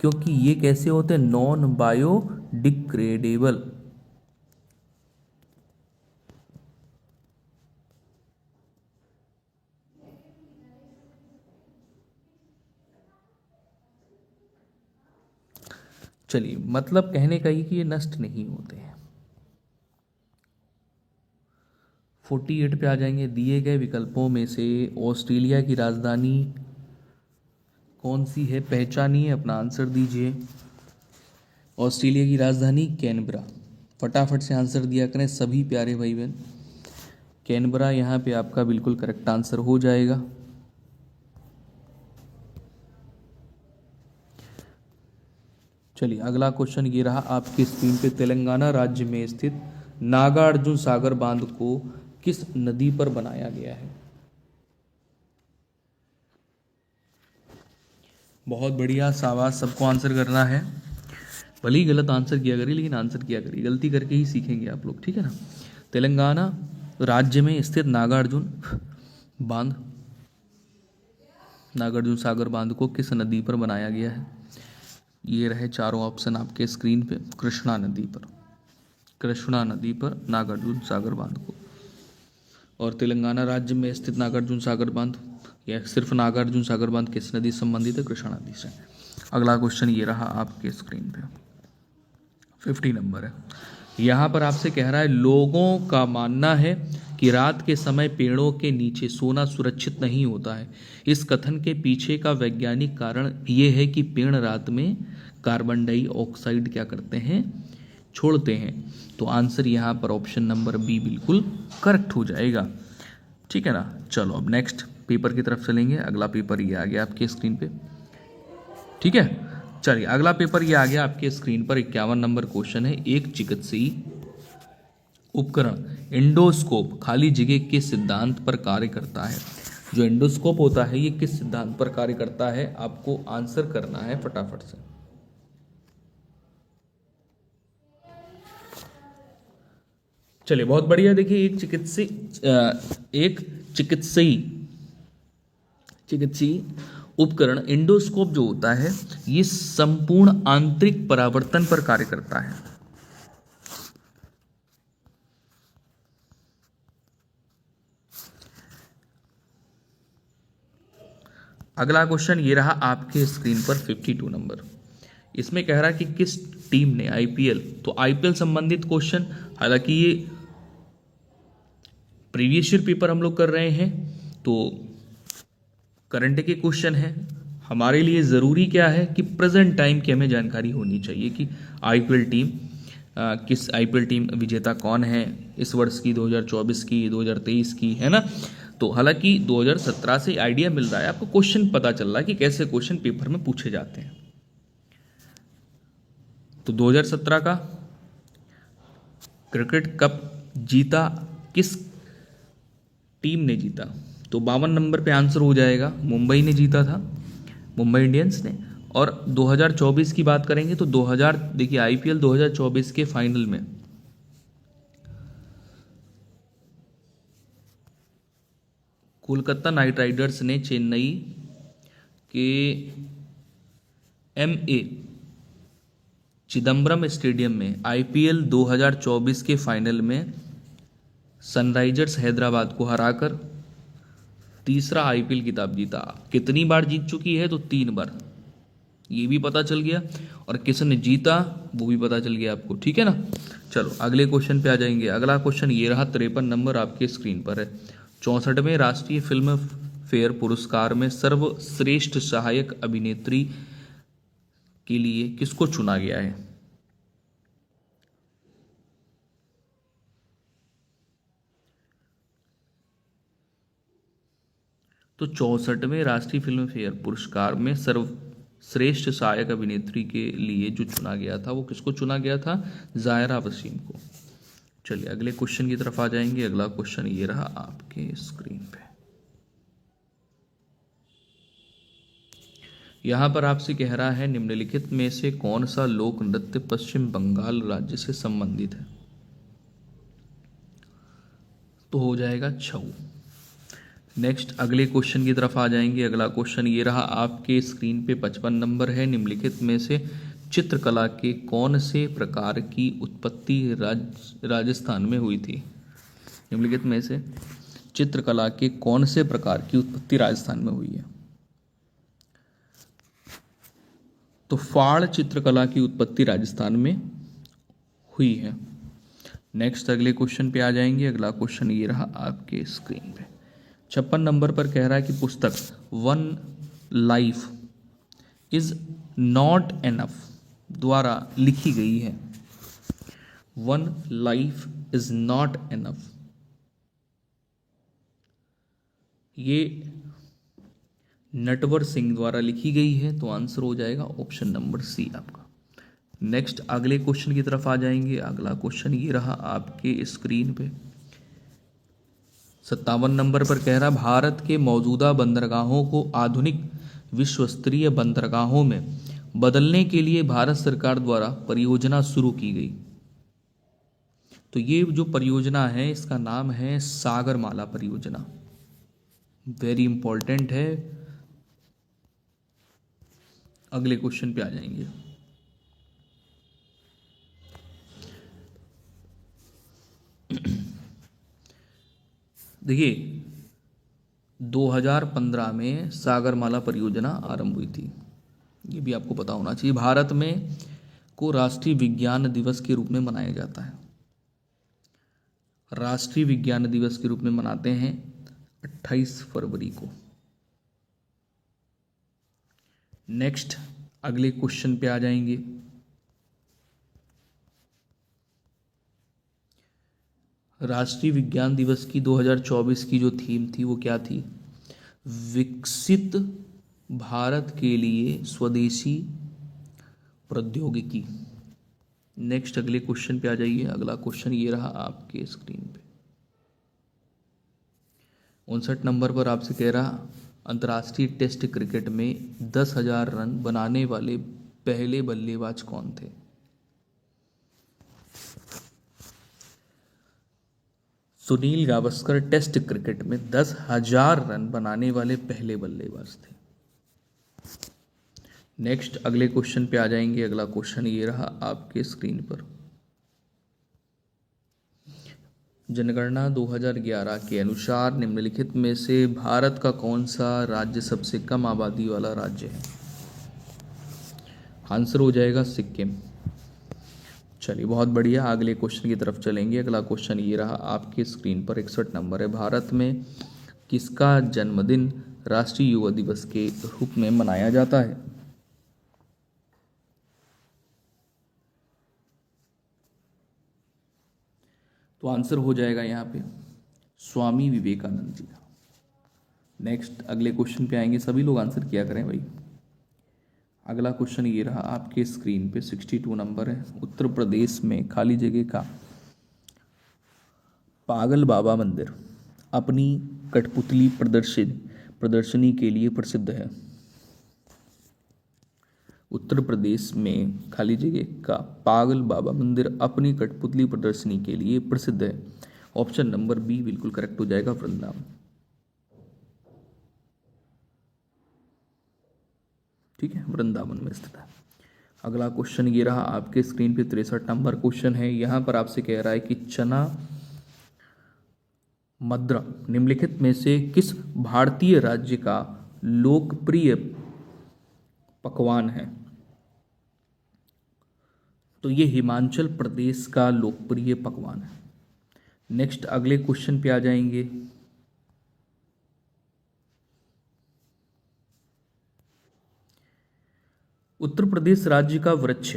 क्योंकि ये कैसे होते हैं? Non biodegradable. चलिए मतलब कहने का ही कि ये नष्ट नहीं होते हैं। 48 पे आ जाएंगे। दिए गए विकल्पों में से ऑस्ट्रेलिया की राजधानी कौन सी है? पहचानिए, अपना आंसर दीजिए। ऑस्ट्रेलिया की राजधानी कैनबरा। फटाफट से आंसर दिया करें सभी प्यारे भाई बहन। कैनबरा यहाँ पे आपका बिल्कुल करेक्ट आंसर हो जाएगा। चलिए अगला क्वेश्चन ये रहा आपकी स्क्रीन पे। तेलंगाना राज्य में स्थित नागार्जुन सागर बांध को किस नदी पर बनाया गया है? बहुत बढ़िया, शाबाश। सबको आंसर करना है। भले ही गलत आंसर किया करिए लेकिन आंसर किया करिए, गलती करके ही सीखेंगे आप लोग, ठीक है ना। तेलंगाना राज्य में स्थित नागार्जुन सागर बांध को किस नदी पर बनाया गया है? ये रहे चारों ऑप्शन आपके स्क्रीन पे। कृष्णा नदी पर नागार्जुन सागर बांध को। और तेलंगाना राज्य में स्थित नागार्जुन सागर बांध या सिर्फ नागार्जुन सागर बांध किस नदी से संबंधित है? कृष्णा नदी से। अगला क्वेश्चन ये रहा आपके स्क्रीन पे। 50 नंबर है। यहाँ पर आपसे कह रहा है लोगों का मानना है कि रात के समय पेड़ों के नीचे सोना सुरक्षित नहीं होता है। इस कथन के पीछे का वैज्ञानिक कारण ये है कि पेड़ रात में कार्बन डाइऑक्साइड क्या करते हैं? छोड़ते हैं। तो आंसर यहाँ पर ऑप्शन नंबर बी बिल्कुल करेक्ट हो जाएगा, ठीक है ना। चलो अब नेक्स्ट पेपर की तरफ चलेंगे। अगला पेपर ये आ गया आपके स्क्रीन पे, ठीक है। चलिए अगला पेपर ये आ गया आपके स्क्रीन पर। 51 नंबर क्वेश्चन है। एक चिकित्सीय उपकरण एंडोस्कोप खाली जगह के सिद्धांत पर कार्य करता है। जो एंडोस्कोप होता है ये किस सिद्धांत पर कार्य करता है? आपको आंसर करना है फटाफट से। चलिए बहुत बढ़िया। देखिए एक चिकित्सीय उपकरण एंडोस्कोप जो होता है ये संपूर्ण आंतरिक परावर्तन पर कार्य करता है। अगला क्वेश्चन ये रहा आपके स्क्रीन पर 52 नंबर। इसमें कह रहा है कि किस टीम ने आईपीएल, तो आईपीएल संबंधित क्वेश्चन, हालांकि ये प्रीवियस ईयर पेपर हम लोग कर रहे हैं तो करंट के क्वेश्चन है। हमारे लिए ज़रूरी क्या है कि प्रेजेंट टाइम की हमें जानकारी होनी चाहिए कि आईपीएल टीम विजेता कौन है इस वर्ष की, 2024 की, 2023 की, है ना। तो हालांकि 2017 से आइडिया मिल रहा है आपको, क्वेश्चन पता चल रहा है कि कैसे क्वेश्चन पेपर में पूछे जाते हैं। तो 2017 का क्रिकेट कप जीता किस टीम ने जीता? तो 52 नंबर पे आंसर हो जाएगा, मुंबई ने जीता था, मुंबई इंडियंस ने। और 2024 की बात करेंगे तो 2000 देखिए आईपीएल 2024 के फाइनल में कोलकाता नाइट राइडर्स ने चेन्नई के एमए चिदम्बरम स्टेडियम में आईपीएल 2024 के फाइनल में सनराइजर्स हैदराबाद को हराकर तीसरा आईपीएल खिताब जीता। कितनी बार जीत चुकी है तो 3 बार, ये भी पता चल गया, और किसने जीता वो भी पता चल गया आपको, ठीक है ना। चलो अगले क्वेश्चन पे आ जाएंगे। अगला क्वेश्चन ये रहा, 53 नंबर आपके स्क्रीन पर है। 64वें राष्ट्रीय फिल्म फेयर पुरस्कार में सर्वश्रेष्ठ सहायक अभिनेत्री के लिए किसको चुना गया है? तो 64वें राष्ट्रीय फिल्म फेयर पुरस्कार में सर्वश्रेष्ठ सहायक अभिनेत्री के लिए जो चुना गया था वो किसको चुना गया था? जायरा वसीम को। चलिए अगले क्वेश्चन की तरफ आ जाएंगे। अगला क्वेश्चन ये रहा आपके स्क्रीन पे। यहां पर आपसे कह रहा है निम्नलिखित में से कौन सा लोक नृत्य पश्चिम बंगाल राज्य से संबंधित है? तो हो जाएगा छऊ। नेक्स्ट अगले क्वेश्चन की तरफ आ जाएंगे। अगला क्वेश्चन ये रहा आपके स्क्रीन पे, 55 नंबर है। निम्नलिखित में से चित्रकला के कौन से प्रकार की उत्पत्ति राजस्थान में हुई थी? निम्नलिखित में से चित्रकला के कौन से प्रकार की उत्पत्ति राजस्थान में हुई है? तो फाड़ चित्रकला की उत्पत्ति राजस्थान में हुई है। नेक्स्ट अगले क्वेश्चन पे आ जाएंगे। अगला क्वेश्चन ये रहा आपके स्क्रीन पे, 56 नंबर पर कह रहा है कि पुस्तक one life is not enough द्वारा लिखी गई है। One life is not enough, ये नटवर सिंह द्वारा लिखी गई है, तो आंसर हो जाएगा ऑप्शन नंबर सी आपका। नेक्स्ट अगले क्वेश्चन की तरफ आ जाएंगे। अगला क्वेश्चन ये रहा आपके स्क्रीन पे, 57 नंबर पर कह रहा भारत के मौजूदा बंदरगाहों को आधुनिक विश्व स्तरीय बंदरगाहों में बदलने के लिए भारत सरकार द्वारा परियोजना शुरू की गई। तो ये जो परियोजना है इसका नाम है सागरमाला परियोजना। वेरी इंपॉर्टेंट है। अगले क्वेश्चन पे आ जाएंगे। देखिए 2015 में सागरमाला परियोजना आरंभ हुई थी, ये भी आपको पता होना चाहिए। भारत में को राष्ट्रीय विज्ञान दिवस के रूप में मनाया जाता है। राष्ट्रीय विज्ञान दिवस के रूप में मनाते हैं 28 फरवरी को। नेक्स्ट अगले क्वेश्चन पे आ जाएंगे। राष्ट्रीय विज्ञान दिवस की 2024 की जो थीम थी वो क्या थी? विकसित भारत के लिए स्वदेशी प्रौद्योगिकी। नेक्स्ट अगले क्वेश्चन पे आ जाइए। अगला क्वेश्चन ये रहा आपके स्क्रीन पे, 59 नंबर पर आपसे कह रहा अंतर्राष्ट्रीय टेस्ट क्रिकेट में 10,000 रन बनाने वाले पहले बल्लेबाज कौन थे? सुनील गावस्कर टेस्ट क्रिकेट में 10,000 रन बनाने वाले पहले बल्लेबाज थे। नेक्स्ट अगले क्वेश्चन पे आ जाएंगे। अगला क्वेश्चन ये रहा आपके स्क्रीन पर, जनगणना 2011 के अनुसार निम्नलिखित में से भारत का कौन सा राज्य सबसे कम आबादी वाला राज्य है? आंसर हो जाएगा सिक्किम। चलिए बहुत बढ़िया, अगले क्वेश्चन की तरफ चलेंगे। अगला क्वेश्चन ये रहा आपके स्क्रीन पर, 61 नंबर है। भारत में किसका जन्मदिन राष्ट्रीय युवा दिवस के रूप में मनाया जाता है? तो आंसर हो जाएगा यहाँ पे स्वामी विवेकानंद जी का। नेक्स्ट अगले क्वेश्चन पे आएंगे, सभी लोग आंसर किया करें भाई। अगला क्वेश्चन ये रहा आपके स्क्रीन पे, 62 नंबर है। उत्तर प्रदेश में खाली जगह का पागल बाबा मंदिर अपनी कठपुतली प्रदर्शनी के लिए प्रसिद्ध है। उत्तर प्रदेश में खाली जगह का पागल बाबा मंदिर अपनी कठपुतली प्रदर्शनी के लिए प्रसिद्ध है? ऑप्शन नंबर बी बिल्कुल करेक्ट हो जाएगा, वृंदावन। ठीक है, वृंदावन में स्थित है। अगला क्वेश्चन ये रहा आपके स्क्रीन पे, 63 नंबर क्वेश्चन है। यहां पर आपसे कह रहा है कि चना मद्रा निम्नलिखित में से किस भारतीय राज्य का लोकप्रिय पकवान है? तो ये हिमाचल प्रदेश का लोकप्रिय पकवान है। नेक्स्ट अगले क्वेश्चन पे आ जाएंगे। उत्तर प्रदेश राज्य का वृक्ष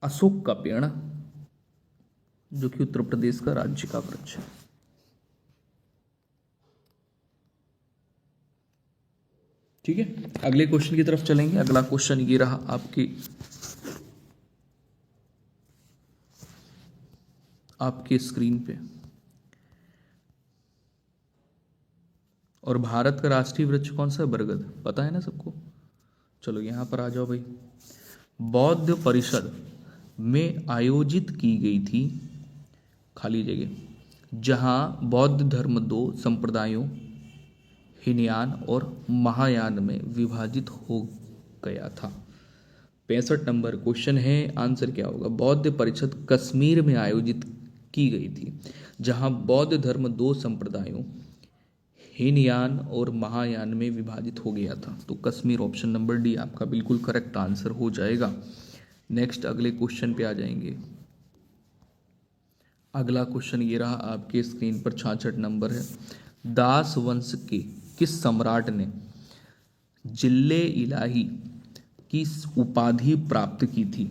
अशोक का पेड़, जो कि उत्तर प्रदेश का राज्य का वृक्ष है। ठीक है, अगले क्वेश्चन की तरफ चलेंगे। अगला क्वेश्चन ये रहा आपके स्क्रीन पे। और भारत का राष्ट्रीय वृक्ष कौन सा है? बरगद, पता है ना सबको। चलो यहां पर आ जाओ भाई। बौद्ध परिषद में आयोजित की गई थी खाली जगह जहां बौद्ध धर्म दो संप्रदायों हीनयान और महायान में विभाजित हो गया था। 65 नंबर क्वेश्चन है, आंसर क्या होगा? बौद्ध परिषद कश्मीर में आयोजित की गई थी जहां बौद्ध धर्म दो संप्रदायों हीनयान और महायान में विभाजित हो गया था। तो कश्मीर, ऑप्शन नंबर डी आपका बिल्कुल करेक्ट आंसर हो जाएगा। नेक्स्ट अगले क्वेश्चन पे आ जाएंगे। अगला क्वेश्चन ये रहा आपके स्क्रीन पर, 66 नंबर है। दास वंश के किस सम्राट ने जिल्ले इलाही की उपाधि प्राप्त की थी?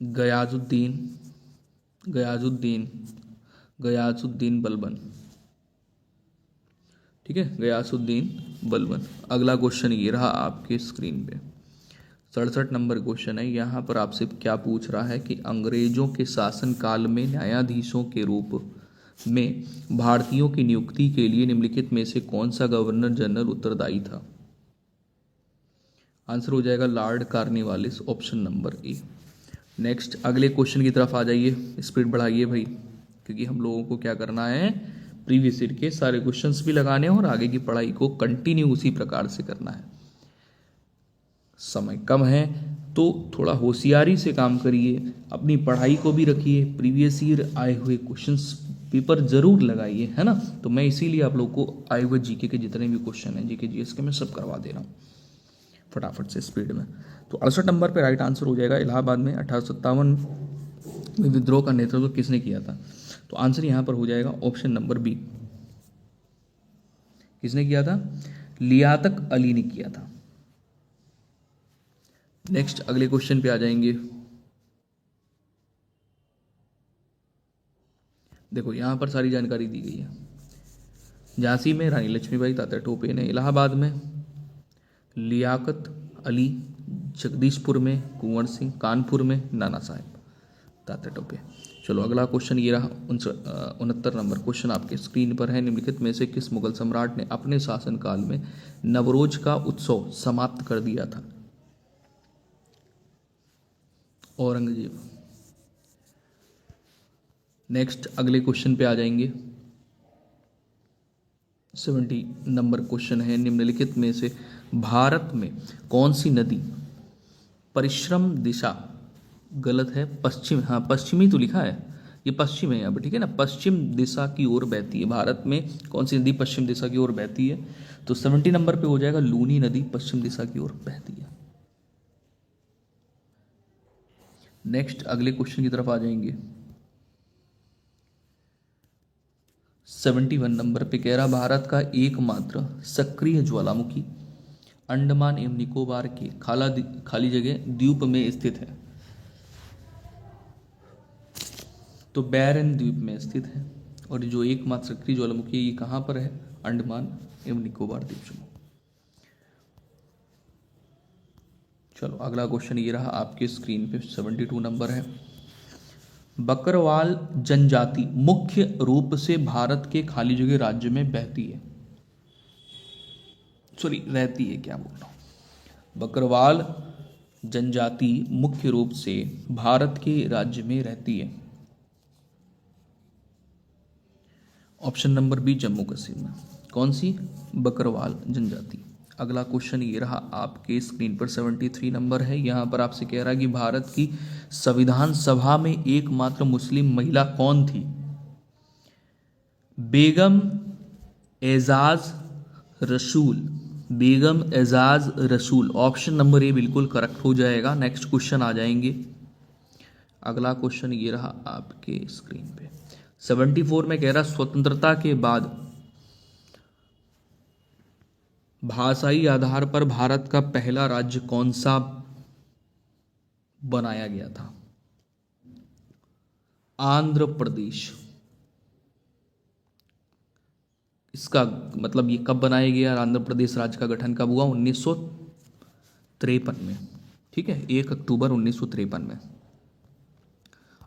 गयाजुद्दीन, गयाजुद्दीन, गयासुद्दीन बलबन। ठीक है, गयासुद्दीन बलबन। अगला क्वेश्चन ये रहा आपके स्क्रीन पे, 67 नंबर क्वेश्चन है। यहाँ पर आपसे क्या पूछ रहा है कि अंग्रेजों के शासन काल में न्यायाधीशों के रूप में भारतीयों की नियुक्ति के लिए निम्नलिखित में से कौन सा गवर्नर जनरल उत्तरदायी था? आंसर हो जाएगा Lord Cornwallis, option number A. Next अगले क्वेश्चन की तरफ आ जाइए, स्पीड बढ़ाइए भाई, क्योंकि हम लोगों को क्या करना है, प्रीवियस ईयर के सारे क्वेश्चंस भी लगाने हैं और आगे की पढ़ाई को कंटिन्यू उसी प्रकार से करना है। समय कम है तो थोड़ा होशियारी से काम करिए, अपनी पढ़ाई को भी रखिए, प्रीवियस ईयर आए हुए क्वेश्चंस पेपर जरूर लगाइए, है ना। तो मैं इसीलिए आप लोग को आए हुए जीके के जितने भी क्वेश्चन हैं, जीके जीएस के, मैं सब करवा दे रहा हूँ फटाफट से स्पीड में। तो 68 नंबर पे राइट आंसर हो जाएगा, इलाहाबाद में 1857 में विद्रोह का नेतृत्व किसने किया था? तो आंसर यहां पर हो जाएगा ऑप्शन नंबर बी। किसने किया था? लियाकत अली ने किया था। नेक्स्ट अगले क्वेश्चन पे आ जाएंगे। देखो यहां पर सारी जानकारी दी गई है। झांसी में रानी लक्ष्मीबाई, तात्या टोपे ने, इलाहाबाद में लियाकत अली, जगदीशपुर में कुंवर सिंह, कानपुर में नाना साहेब, तात्या टोपे। चलो अगला क्वेश्चन ये रहा 69 नंबर क्वेश्चन आपके स्क्रीन पर है। निम्नलिखित में से किस मुगल सम्राट ने अपने शासनकाल में नवरोज का उत्सव समाप्त कर दिया था? औरंगजेब। नेक्स्ट अगले क्वेश्चन पे आ जाएंगे। 70 नंबर क्वेश्चन है। निम्नलिखित में से भारत में कौन सी नदी परिश्रम दिशा, गलत है, पश्चिम, हाँ पश्चिमी तो लिखा है, ये पश्चिम है यहाँ पर, ठीक है ना, पश्चिम दिशा की ओर बहती है। भारत में कौन सी नदी पश्चिम दिशा की ओर बहती है? तो 70 नंबर पे हो जाएगा लूनी नदी पश्चिम दिशा की ओर बहती है। नेक्स्ट अगले क्वेश्चन की तरफ आ जाएंगे। 71 नंबर पे कह रहा भारत का एकमात्र सक्रिय ज्वालामुखी अंडमान एवं निकोबार के खाली जगह द्वीप में स्थित है। तो बैरन द्वीप में स्थित है। और जो एकमात्र सक्रिय ज्वालामुखी ये कहाँ पर है? अंडमान एवं निकोबार द्वीप समूह। चलो अगला क्वेश्चन ये रहा आपके स्क्रीन पे, 72 नंबर है। बकरवाल जनजाति मुख्य रूप से भारत के खाली जगह राज्य में बहती है, सॉरी रहती है, क्या बोल रहा हूँ। बकरवाल जनजाति मुख्य रूप से भारत के राज्य में रहती है। Option number B Jammu Kashmir में। कौन सी? बकरवाल जनजाति। अगला क्वेश्चन ये रहा आपके स्क्रीन पर, 73 नंबर है। यहाँ पर आपसे कह रहा है कि भारत की संविधान सभा में एकमात्र मुस्लिम महिला कौन थी? बेगम एजाज रसूल। बेगम एजाज रसूल। ऑप्शन नंबर ए बिल्कुल करेक्ट हो जाएगा। नेक्स्ट क्वेश्चन आ जाएंगे। अगला क्वेश्चन ये रहा आपके स्क्रीन पे, 74 में कह रहा स्वतंत्रता के बाद भाषाई आधार पर भारत का पहला राज्य कौन सा बनाया गया था? आंध्र प्रदेश। इसका मतलब ये कब बनाया गया? आंध्र प्रदेश राज्य का गठन कब हुआ? 1953 में। ठीक है, 1 अक्टूबर 1953 में।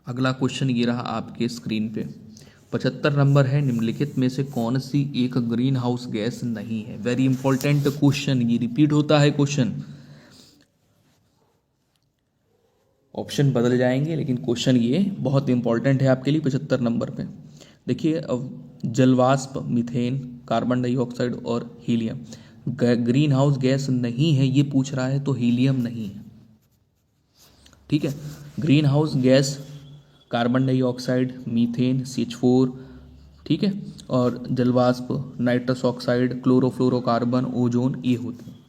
अगला क्वेश्चन ये रहा आपके स्क्रीन पे, 75 नंबर है। निम्नलिखित में से कौन सी एक ग्रीन हाउस गैस नहीं है? वेरी इंपॉर्टेंट क्वेश्चन, ये रिपीट होता है क्वेश्चन। ऑप्शन बदल जाएंगे लेकिन क्वेश्चन ये बहुत इंपॉर्टेंट है आपके लिए 75 नंबर पे। देखिए, अब जलवाष्प, मीथेन, कार्बन डाइऑक्साइड और हीलियम ग्रीन हाउस गैस नहीं है, ये पूछ रहा है, तो हीलियम नहीं है। ठीक है, green house gas carbon dioxide, methane, CH4, ठीक है, और जलवाष्प, नाइट्रस ऑक्साइड, क्लोरोफ्लोरोकार्बन, ओजोन, ये होते हैं।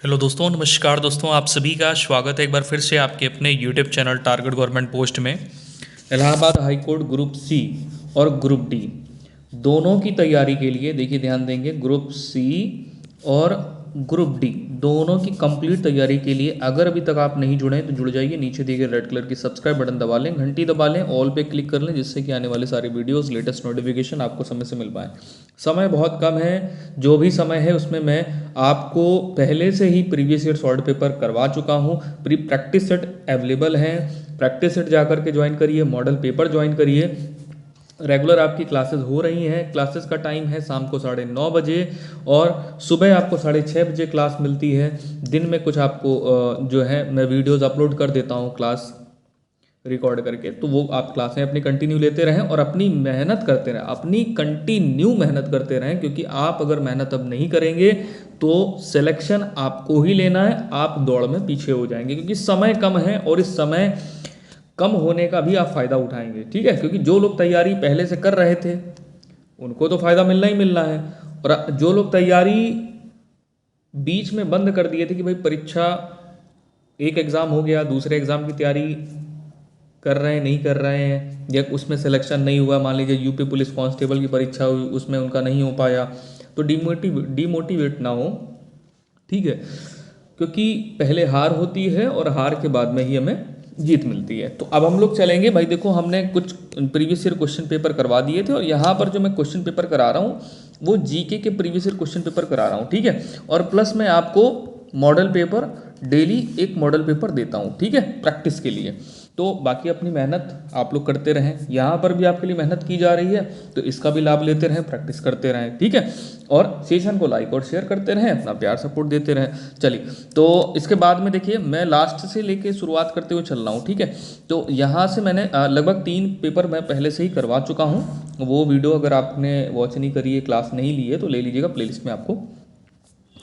हेलो दोस्तों, नमस्कार दोस्तों, आप सभी का स्वागत है एक बार फिर से आपके अपने YouTube channel target government post में। Allahabad high court group C और ग्रुप डी दोनों की तैयारी के लिए देखिए ध्यान देंगे, ग्रुप सी और ग्रुप डी दोनों की कंप्लीट तैयारी के लिए अगर अभी तक आप नहीं जुड़े हैं तो जुड़ जाइए। नीचे दिए गए रेड कलर की सब्सक्राइब बटन दबा लें, घंटी दबा लें, ऑल पे क्लिक कर लें, जिससे कि आने वाले सारे वीडियोस लेटेस्ट नोटिफिकेशन आपको समय से मिल पाए। समय बहुत कम है, जो भी समय है उसमें मैं आपको पहले से ही प्रीवियस ईयर सॉल्व पेपर करवा चुका हूँ। प्री प्रैक्टिस सेट अवेलेबल हैं, प्रैक्टिस सेट जाकर के ज्वाइन करिए, मॉडल पेपर ज्वाइन करिए। रेगुलर आपकी क्लासेस हो रही हैं। क्लासेस का टाइम है शाम को 9:30 बजे और सुबह आपको 6:30 बजे क्लास मिलती है। दिन में कुछ आपको जो है मैं वीडियोस अपलोड कर देता हूँ क्लास रिकॉर्ड करके, तो वो आप क्लासें अपनी कंटिन्यू लेते रहें और अपनी मेहनत करते रहें, अपनी कंटिन्यू मेहनत करते रहें, क्योंकि आप अगर मेहनत अब नहीं करेंगे तो सिलेक्शन आपको ही लेना है, आप दौड़ में पीछे हो जाएंगे, क्योंकि समय कम है और इस समय कम होने का भी आप फ़ायदा उठाएंगे। ठीक है, क्योंकि जो लोग तैयारी पहले से कर रहे थे उनको तो फ़ायदा मिलना ही मिलना है, और जो लोग तैयारी बीच में बंद कर दिए थे कि भाई परीक्षा एक एग्ज़ाम हो गया, दूसरे एग्ज़ाम की तैयारी कर रहे हैं, नहीं कर रहे हैं, या उसमें सिलेक्शन नहीं हुआ, मान लीजिए यूपी पुलिस कांस्टेबल की परीक्षा हुई उसमें उनका नहीं हो पाया, तो डिमोटिवेट ना हो। ठीक है, क्योंकि पहले हार होती है और हार के बाद में ही हमें जीत मिलती है। तो अब हम लोग चलेंगे भाई, देखो हमने कुछ प्रीवियस ईयर क्वेश्चन पेपर करवा दिए थे और यहाँ पर जो मैं क्वेश्चन पेपर करा रहा हूँ वो जीके के प्रीवियस ईयर क्वेश्चन पेपर करा रहा हूँ। ठीक है, और प्लस मैं आपको मॉडल पेपर डेली एक मॉडल पेपर देता हूँ, ठीक है, प्रैक्टिस के लिए। तो बाकी अपनी मेहनत आप लोग करते रहें, यहाँ पर भी आपके लिए मेहनत की जा रही है तो इसका भी लाभ लेते रहें, प्रैक्टिस करते रहें। ठीक है, और सेशन को लाइक और शेयर करते रहें, अपना प्यार सपोर्ट देते रहें। चलिए, तो इसके बाद में देखिए मैं लास्ट से लेके शुरुआत करते हुए चल रहा हूँ। ठीक है, तो यहाँ से मैंने लगभग 3 पेपर मैं पहले से ही करवा चुका हूँ। वो वीडियो अगर आपने वॉच नहीं करी है, क्लास नहीं ली है, तो ले लीजिएगा, प्लेलिस्ट में आपको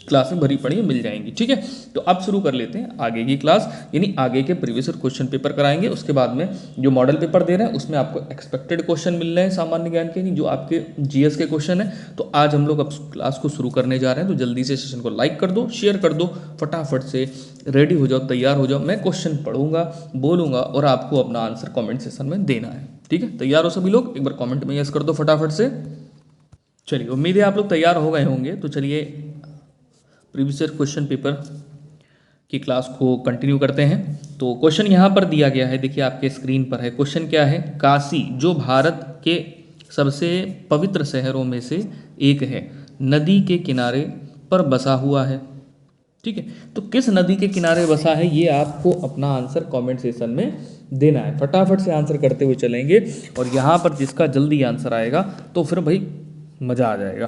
क्लासें भरी पड़ी मिल जाएंगी। ठीक है, तो अब शुरू कर लेते हैं आगे की क्लास, यानी आगे के प्रीवियस ईयर क्वेश्चन पेपर कराएंगे। उसके बाद में जो मॉडल पेपर दे रहे हैं उसमें आपको एक्सपेक्टेड क्वेश्चन मिल रहे हैं सामान्य ज्ञान के, जो आपके जीएस के क्वेश्चन है। तो आज हम लोग अब क्लास को शुरू करने जा रहे हैं, तो जल्दी से सेशन को लाइक कर दो, शेयर कर दो, फटाफट से रेडी हो जाओ, तैयार हो जाओ। मैं क्वेश्चन पढ़ूंगा, बोलूंगा और आपको अपना आंसर कॉमेंट सेशन में देना है। ठीक है, तैयार हो सभी लोग? एक बार कॉमेंट में यस कर दो फटाफट से। चलिए, उम्मीद है आप लोग तैयार हो गए होंगे। तो चलिए प्रीवियस ईयर क्वेश्चन पेपर की क्लास को कंटिन्यू करते हैं। तो क्वेश्चन यहाँ पर दिया गया है, देखिए आपके स्क्रीन पर है। क्वेश्चन क्या है? काशी जो भारत के सबसे पवित्र शहरों में से एक है, नदी के किनारे पर बसा हुआ है। ठीक है, तो किस नदी के किनारे बसा है ये आपको अपना आंसर कमेंट सेशन में देना है। फटाफट से आंसर करते हुए चलेंगे और यहाँ पर जिसका जल्दी आंसर आएगा तो फिर भाई मज़ा आ जाएगा।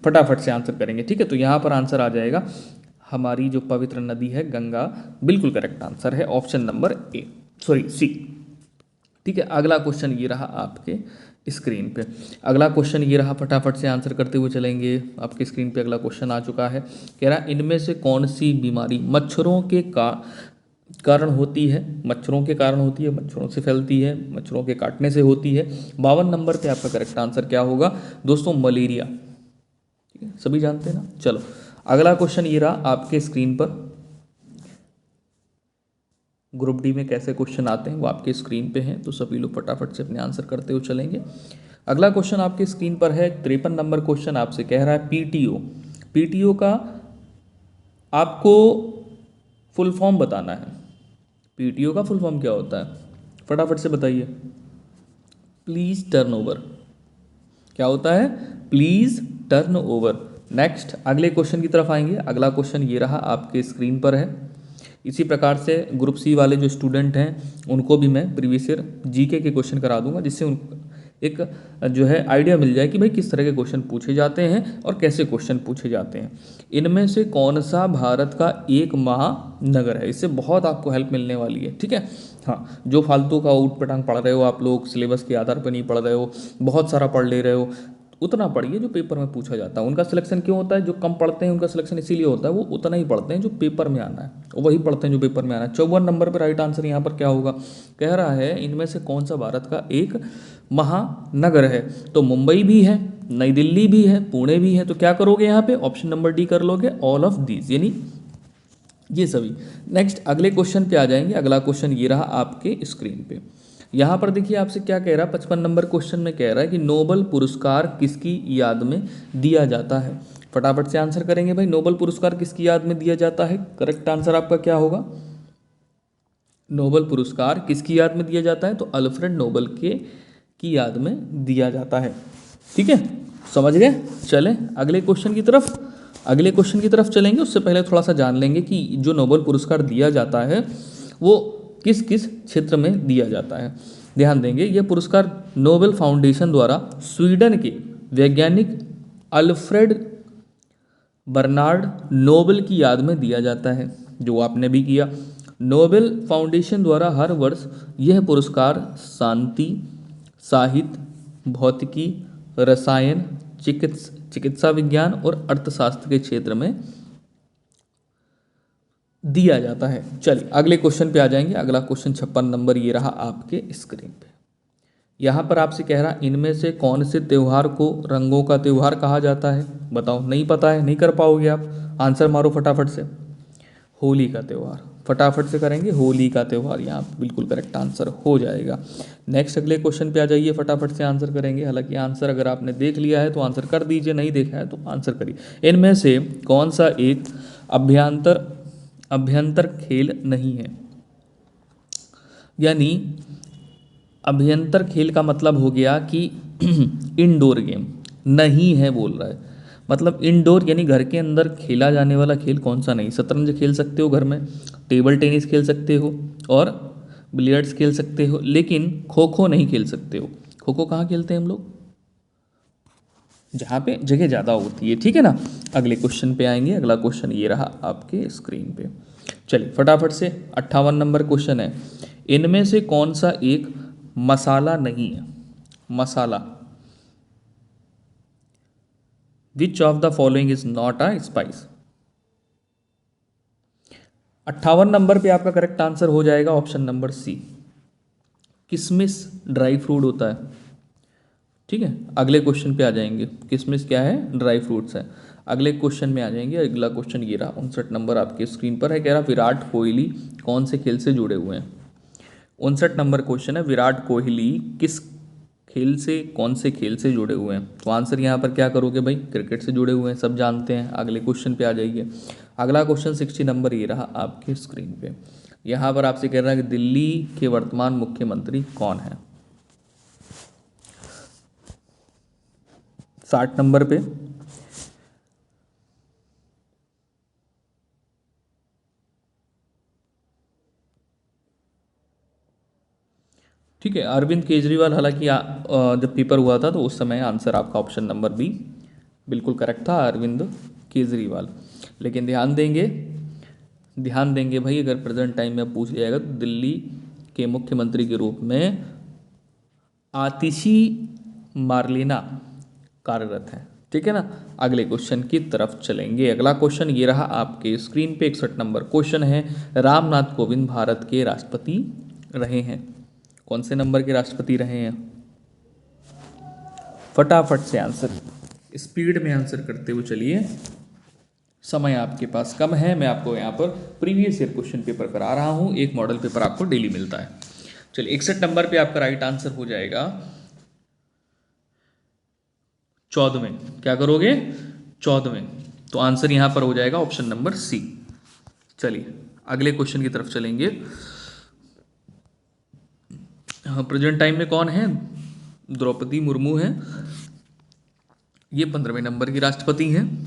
फटाफट से आंसर करेंगे। ठीक है, तो यहाँ पर आंसर आ जाएगा हमारी जो पवित्र नदी है गंगा। बिल्कुल करेक्ट आंसर है ऑप्शन नंबर सी। ठीक है, अगला क्वेश्चन ये रहा आपके स्क्रीन पे। अगला क्वेश्चन ये रहा, फटाफट से आंसर करते हुए चलेंगे। आपके स्क्रीन पे अगला क्वेश्चन आ चुका है। कह रहा इनमें से कौन सी बीमारी मच्छरों के कारण होती है? मच्छरों के कारण होती है, मच्छरों से फैलती है, मच्छरों के काटने से होती है। 52 नंबर पे आपका करेक्ट आंसर क्या होगा दोस्तों? मलेरिया। ठीक है, सभी जानते हैं ना। चलो अगला क्वेश्चन ये रहा आपके स्क्रीन पर। ग्रुप डी में कैसे क्वेश्चन आते हैं वो आपके स्क्रीन पे हैं, तो सभी लोग फटाफट से अपने आंसर करते हुए चलेंगे। अगला क्वेश्चन आपके स्क्रीन पर है 53 नंबर क्वेश्चन। आपसे कह रहा है पीटीओ। पीटीओ का आपको फुल फॉर्म बताना है। पीटीओ का फुल फॉर्म क्या होता है? फटाफट से बताइए। Please turn over. क्या होता है? Please turn over. नेक्स्ट अगले क्वेश्चन की तरफ आएंगे। अगला क्वेश्चन ये रहा आपके स्क्रीन पर है। इसी प्रकार से ग्रुप सी वाले जो स्टूडेंट हैं उनको भी मैं प्रीवियस ईयर जीके के क्वेश्चन करा दूंगा, जिससे उन एक जो है आइडिया मिल जाए कि भाई किस तरह के क्वेश्चन पूछे जाते हैं और कैसे क्वेश्चन पूछे जाते हैं। इनमें से कौन सा भारत का एक महानगर है? इससे बहुत आपको हेल्प मिलने वाली है। ठीक है, हाँ, जो फालतू का ऊट पटांग पढ़ रहे हो आप लोग, सिलेबस के आधार पर नहीं पढ़ रहे हो, बहुत सारा पढ़ ले रहे हो, उतना पढ़िए जो पेपर में पूछा जाता है। उनका सिलेक्शन क्यों होता है? जो कम पढ़ते हैं उनका सिलेक्शन इसीलिए होता है, वो उतना ही पढ़ते हैं जो पेपर में आना है, और वही पढ़ते हैं जो पेपर में आना है। 54 नंबर पर राइट आंसर यहाँ पर क्या होगा? कह रहा है इनमें से कौन सा भारत का एक महानगर है? तो मुंबई भी है, नई दिल्ली भी है, पुणे भी है। तो क्या करोगे यहाँ पे? ऑप्शन नंबर डी कर लोगे, ऑल ऑफ दीज, यानी ये सभी। नेक्स्ट अगले क्वेश्चन पे आ जाएंगे। अगला क्वेश्चन ये रहा आपके स्क्रीन पे। यहाँ पर देखिए आपसे क्या कह रहा है, 55 नंबर क्वेश्चन में कह रहा है कि नोबेल पुरस्कार किसकी याद में दिया जाता है? फटाफट से आंसर करेंगे भाई। नोबेल पुरस्कार किसकी याद में दिया जाता है? करेक्ट आंसर आपका क्या होगा? नोबेल पुरस्कार किसकी याद में दिया जाता है? तो अल्फ्रेड नोबेल की याद में दिया जाता है। ठीक है, समझ गए? चलें अगले क्वेश्चन की तरफ। अगले क्वेश्चन की तरफ चलेंगे, उससे पहले थोड़ा सा जान लेंगे कि जो नोबेल पुरस्कार दिया जाता है वो किस किस क्षेत्र में दिया जाता है। ध्यान देंगे, यह पुरस्कार नोबेल फाउंडेशन द्वारा स्वीडन के वैज्ञानिक अल्फ्रेड बर्नार्ड नोबेल की याद में दिया जाता है, जो आपने भी किया। नोबेल फाउंडेशन द्वारा हर वर्ष यह पुरस्कार शांति, साहित्य, भौतिकी, रसायन, चिकित्सा विज्ञान और अर्थशास्त्र के क्षेत्र में दिया जाता है। चलिए अगले क्वेश्चन पे आ जाएंगे। अगला क्वेश्चन 56 नंबर ये रहा आपके स्क्रीन पे। यहाँ पर आपसे कह रहा इनमें से कौन से त्यौहार को रंगों का त्यौहार कहा जाता है? बताओ, नहीं पता है, नहीं कर पाओगे आप, आंसर मारो फटाफट से। होली का त्यौहार। फटाफट से करेंगे, होली का त्यौहार यहाँ बिल्कुल करेक्ट आंसर हो जाएगा। नेक्स्ट अगले क्वेश्चन पे आ जाइए, फटाफट से आंसर करेंगे। हालांकि आंसर अगर आपने देख लिया है तो आंसर कर दीजिए, नहीं देखा है तो आंसर करिए। इनमें से कौन सा एक अभ्यंतर खेल नहीं है? यानी अभ्यंतर खेल का मतलब हो गया कि इंडोर गेम नहीं है बोल रहा है। मतलब इंडोर यानी घर के अंदर खेला जाने वाला खेल कौन सा नहीं? शतरंज खेल सकते हो घर में, टेबल टेनिस खेल सकते हो और बिलियर्ड्स खेल सकते हो, लेकिन खो खो नहीं खेल सकते हो। खो खो कहाँ खेलते हैं हम लोग? जहाँ पे जगह ज़्यादा होती है। ठीक है ना। अगले क्वेश्चन पे आएंगे। अगला क्वेश्चन ये रहा आपके स्क्रीन पे। चलिए फटाफट से 58 नंबर क्वेश्चन है। इनमें से कौन सा एक मसाला नहीं है? मसाला। Which of the following is not a spice? 58 number पे आपका करेक्ट आंसर हो जाएगा ऑप्शन नंबर सी। किशमिश ड्राई फ्रूट होता है। ठीक है, अगले क्वेश्चन पे आ जाएंगे। किशमिश क्या है? ड्राई फ्रूट्स है। अगले क्वेश्चन में आ जाएंगे। अगला क्वेश्चन ये रहा, 59 नंबर आपके स्क्रीन पर है। कह रहा विराट कोहली कौन से खेल से जुड़े हुए हैं? 59 नंबर क्वेश्चन है, विराट कोहली किस खेल से, कौन से खेल से जुड़े हुए हैं? तो आंसर यहाँ पर क्या करोगे भाई? क्रिकेट से जुड़े हुए हैं, सब जानते हैं। अगले क्वेश्चन पे आ जाइए। अगला क्वेश्चन 60 नंबर ये रहा आपके स्क्रीन पे। यहाँ पर आपसे कह रहा है कि दिल्ली के वर्तमान मुख्यमंत्री कौन है? 60 नंबर पे ठीक है, अरविंद केजरीवाल। हालांकि जब पेपर हुआ था तो उस समय आंसर आपका ऑप्शन नंबर बी बिल्कुल करेक्ट था, अरविंद केजरीवाल। लेकिन ध्यान देंगे भाई, अगर प्रेजेंट टाइम में पूछ लिया जाएगा तो दिल्ली के मुख्यमंत्री के रूप में आतिशी मार्लेना कार्यरत है। ठीक है ना। अगले क्वेश्चन की तरफ चलेंगे। अगला क्वेश्चन ये रहा आपके स्क्रीन पे, 61 नंबर क्वेश्चन है। रामनाथ कोविंद भारत के राष्ट्रपति रहे हैं। कौन से नंबर के राष्ट्रपति रहे हैं? फटाफट से आंसर, स्पीड में आंसर करते हुए चलिए, समय आपके पास कम है। मैं आपको यहाँ पर प्रीवियस ईयर क्वेश्चन पेपर करा रहा हूँ, एक मॉडल पेपर आपको डेली मिलता है। चलिए 61 नंबर पे आपका राइट आंसर हो जाएगा 14वें। क्या करोगे? 14वें। तो आंसर यहाँ पर हो जाएगा ऑप्शन नंबर सी। चलिए अगले क्वेश्चन की तरफ चलेंगे। हाँ, प्रेजेंट टाइम में कौन है? द्रौपदी मुर्मू है, ये 15वें नंबर की राष्ट्रपति हैं।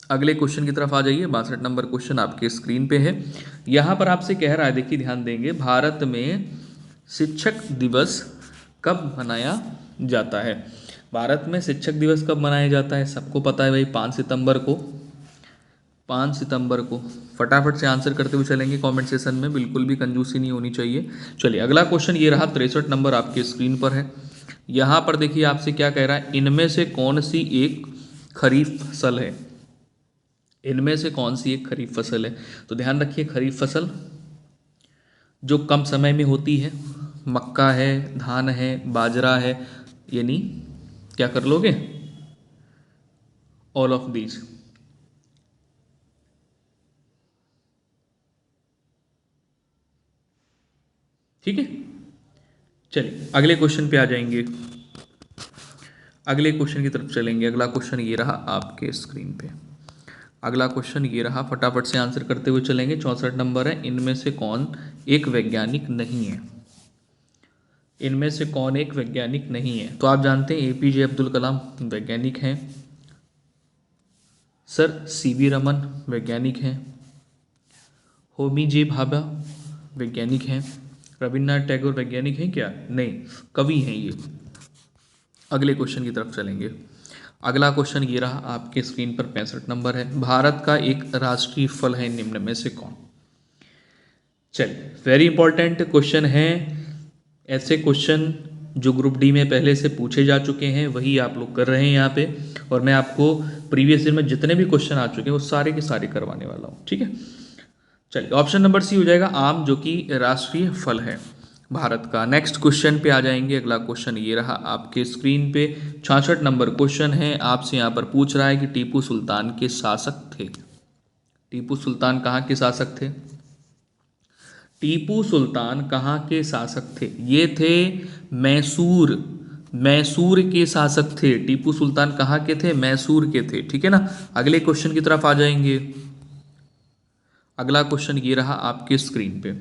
अगले क्वेश्चन की तरफ आ जाइए। 62 नंबर क्वेश्चन आपके स्क्रीन पे है। यहाँ पर आपसे कह रहा है, देखिए ध्यान देंगे, भारत में शिक्षक दिवस कब मनाया जाता है? भारत में शिक्षक दिवस कब मनाया जाता है? सबको पता है भाई, 5 सितंबर को। 5 सितंबर को। फटाफट से आंसर करते हुए चलेंगे कमेंट सेशन में, बिल्कुल भी कंजूसी नहीं होनी चाहिए। चलिए अगला क्वेश्चन ये रहा, 63 नंबर आपके स्क्रीन पर है। यहाँ पर देखिए आपसे क्या कह रहा है, इनमें से कौन सी एक खरीफ फसल है? इनमें से कौन सी एक खरीफ फसल है? तो ध्यान रखिए, खरीफ फसल जो कम समय में होती है, मक्का है, धान है, बाजरा है, यानी क्या कर लोगे? All of these. ठीक है, चलिए अगले क्वेश्चन पे आ जाएंगे। अगले क्वेश्चन की तरफ चलेंगे। अगला क्वेश्चन ये रहा आपके स्क्रीन पे। अगला क्वेश्चन ये रहा, फटाफट से आंसर करते हुए चलेंगे। 64 नंबर है। इनमें से कौन एक वैज्ञानिक नहीं है? इनमें से कौन एक वैज्ञानिक नहीं है? तो आप जानते हैं एपीजे अब्दुल कलाम वैज्ञानिक हैं, सर सीवी रमन वैज्ञानिक हैं, होमी जे भाभा वैज्ञानिक हैं, रविन्द्रनाथ टैगोर वैज्ञानिक हैं क्या? नहीं, कवि हैं ये। अगले क्वेश्चन की तरफ चलेंगे। अगला क्वेश्चन ये रहा आपके स्क्रीन पर, 65 नंबर है। भारत का एक राष्ट्रीय फल है निम्न में से कौन? चलिए वेरी इंपॉर्टेंट क्वेश्चन है। ऐसे क्वेश्चन जो ग्रुप डी में पहले से पूछे जा चुके हैं वही आप लोग कर रहे हैं यहाँ पे, और मैं आपको प्रीवियस ईयर में जितने भी क्वेश्चन आ चुके हैं वो सारे के सारे करवाने वाला हूँ। ठीक है, चलिए ऑप्शन नंबर सी हो जाएगा, आम, जो कि राष्ट्रीय फल है भारत का। नेक्स्ट क्वेश्चन पे आ जाएंगे। अगला क्वेश्चन ये रहा आपके स्क्रीन पे, 66 नंबर क्वेश्चन है। आपसे यहाँ पर पूछ रहा है कि टीपू सुल्तान के शासक थे। टीपू सुल्तान कहाँ के शासक थे? टीपू सुल्तान कहाँ के शासक थे? ये थे मैसूर के शासक थे। टीपू सुल्तान कहाँ के थे? मैसूर के थे। ठीक है ना। अगले क्वेश्चन की तरफ आ जाएंगे। अगला क्वेश्चन ये रहा आपके स्क्रीन पे,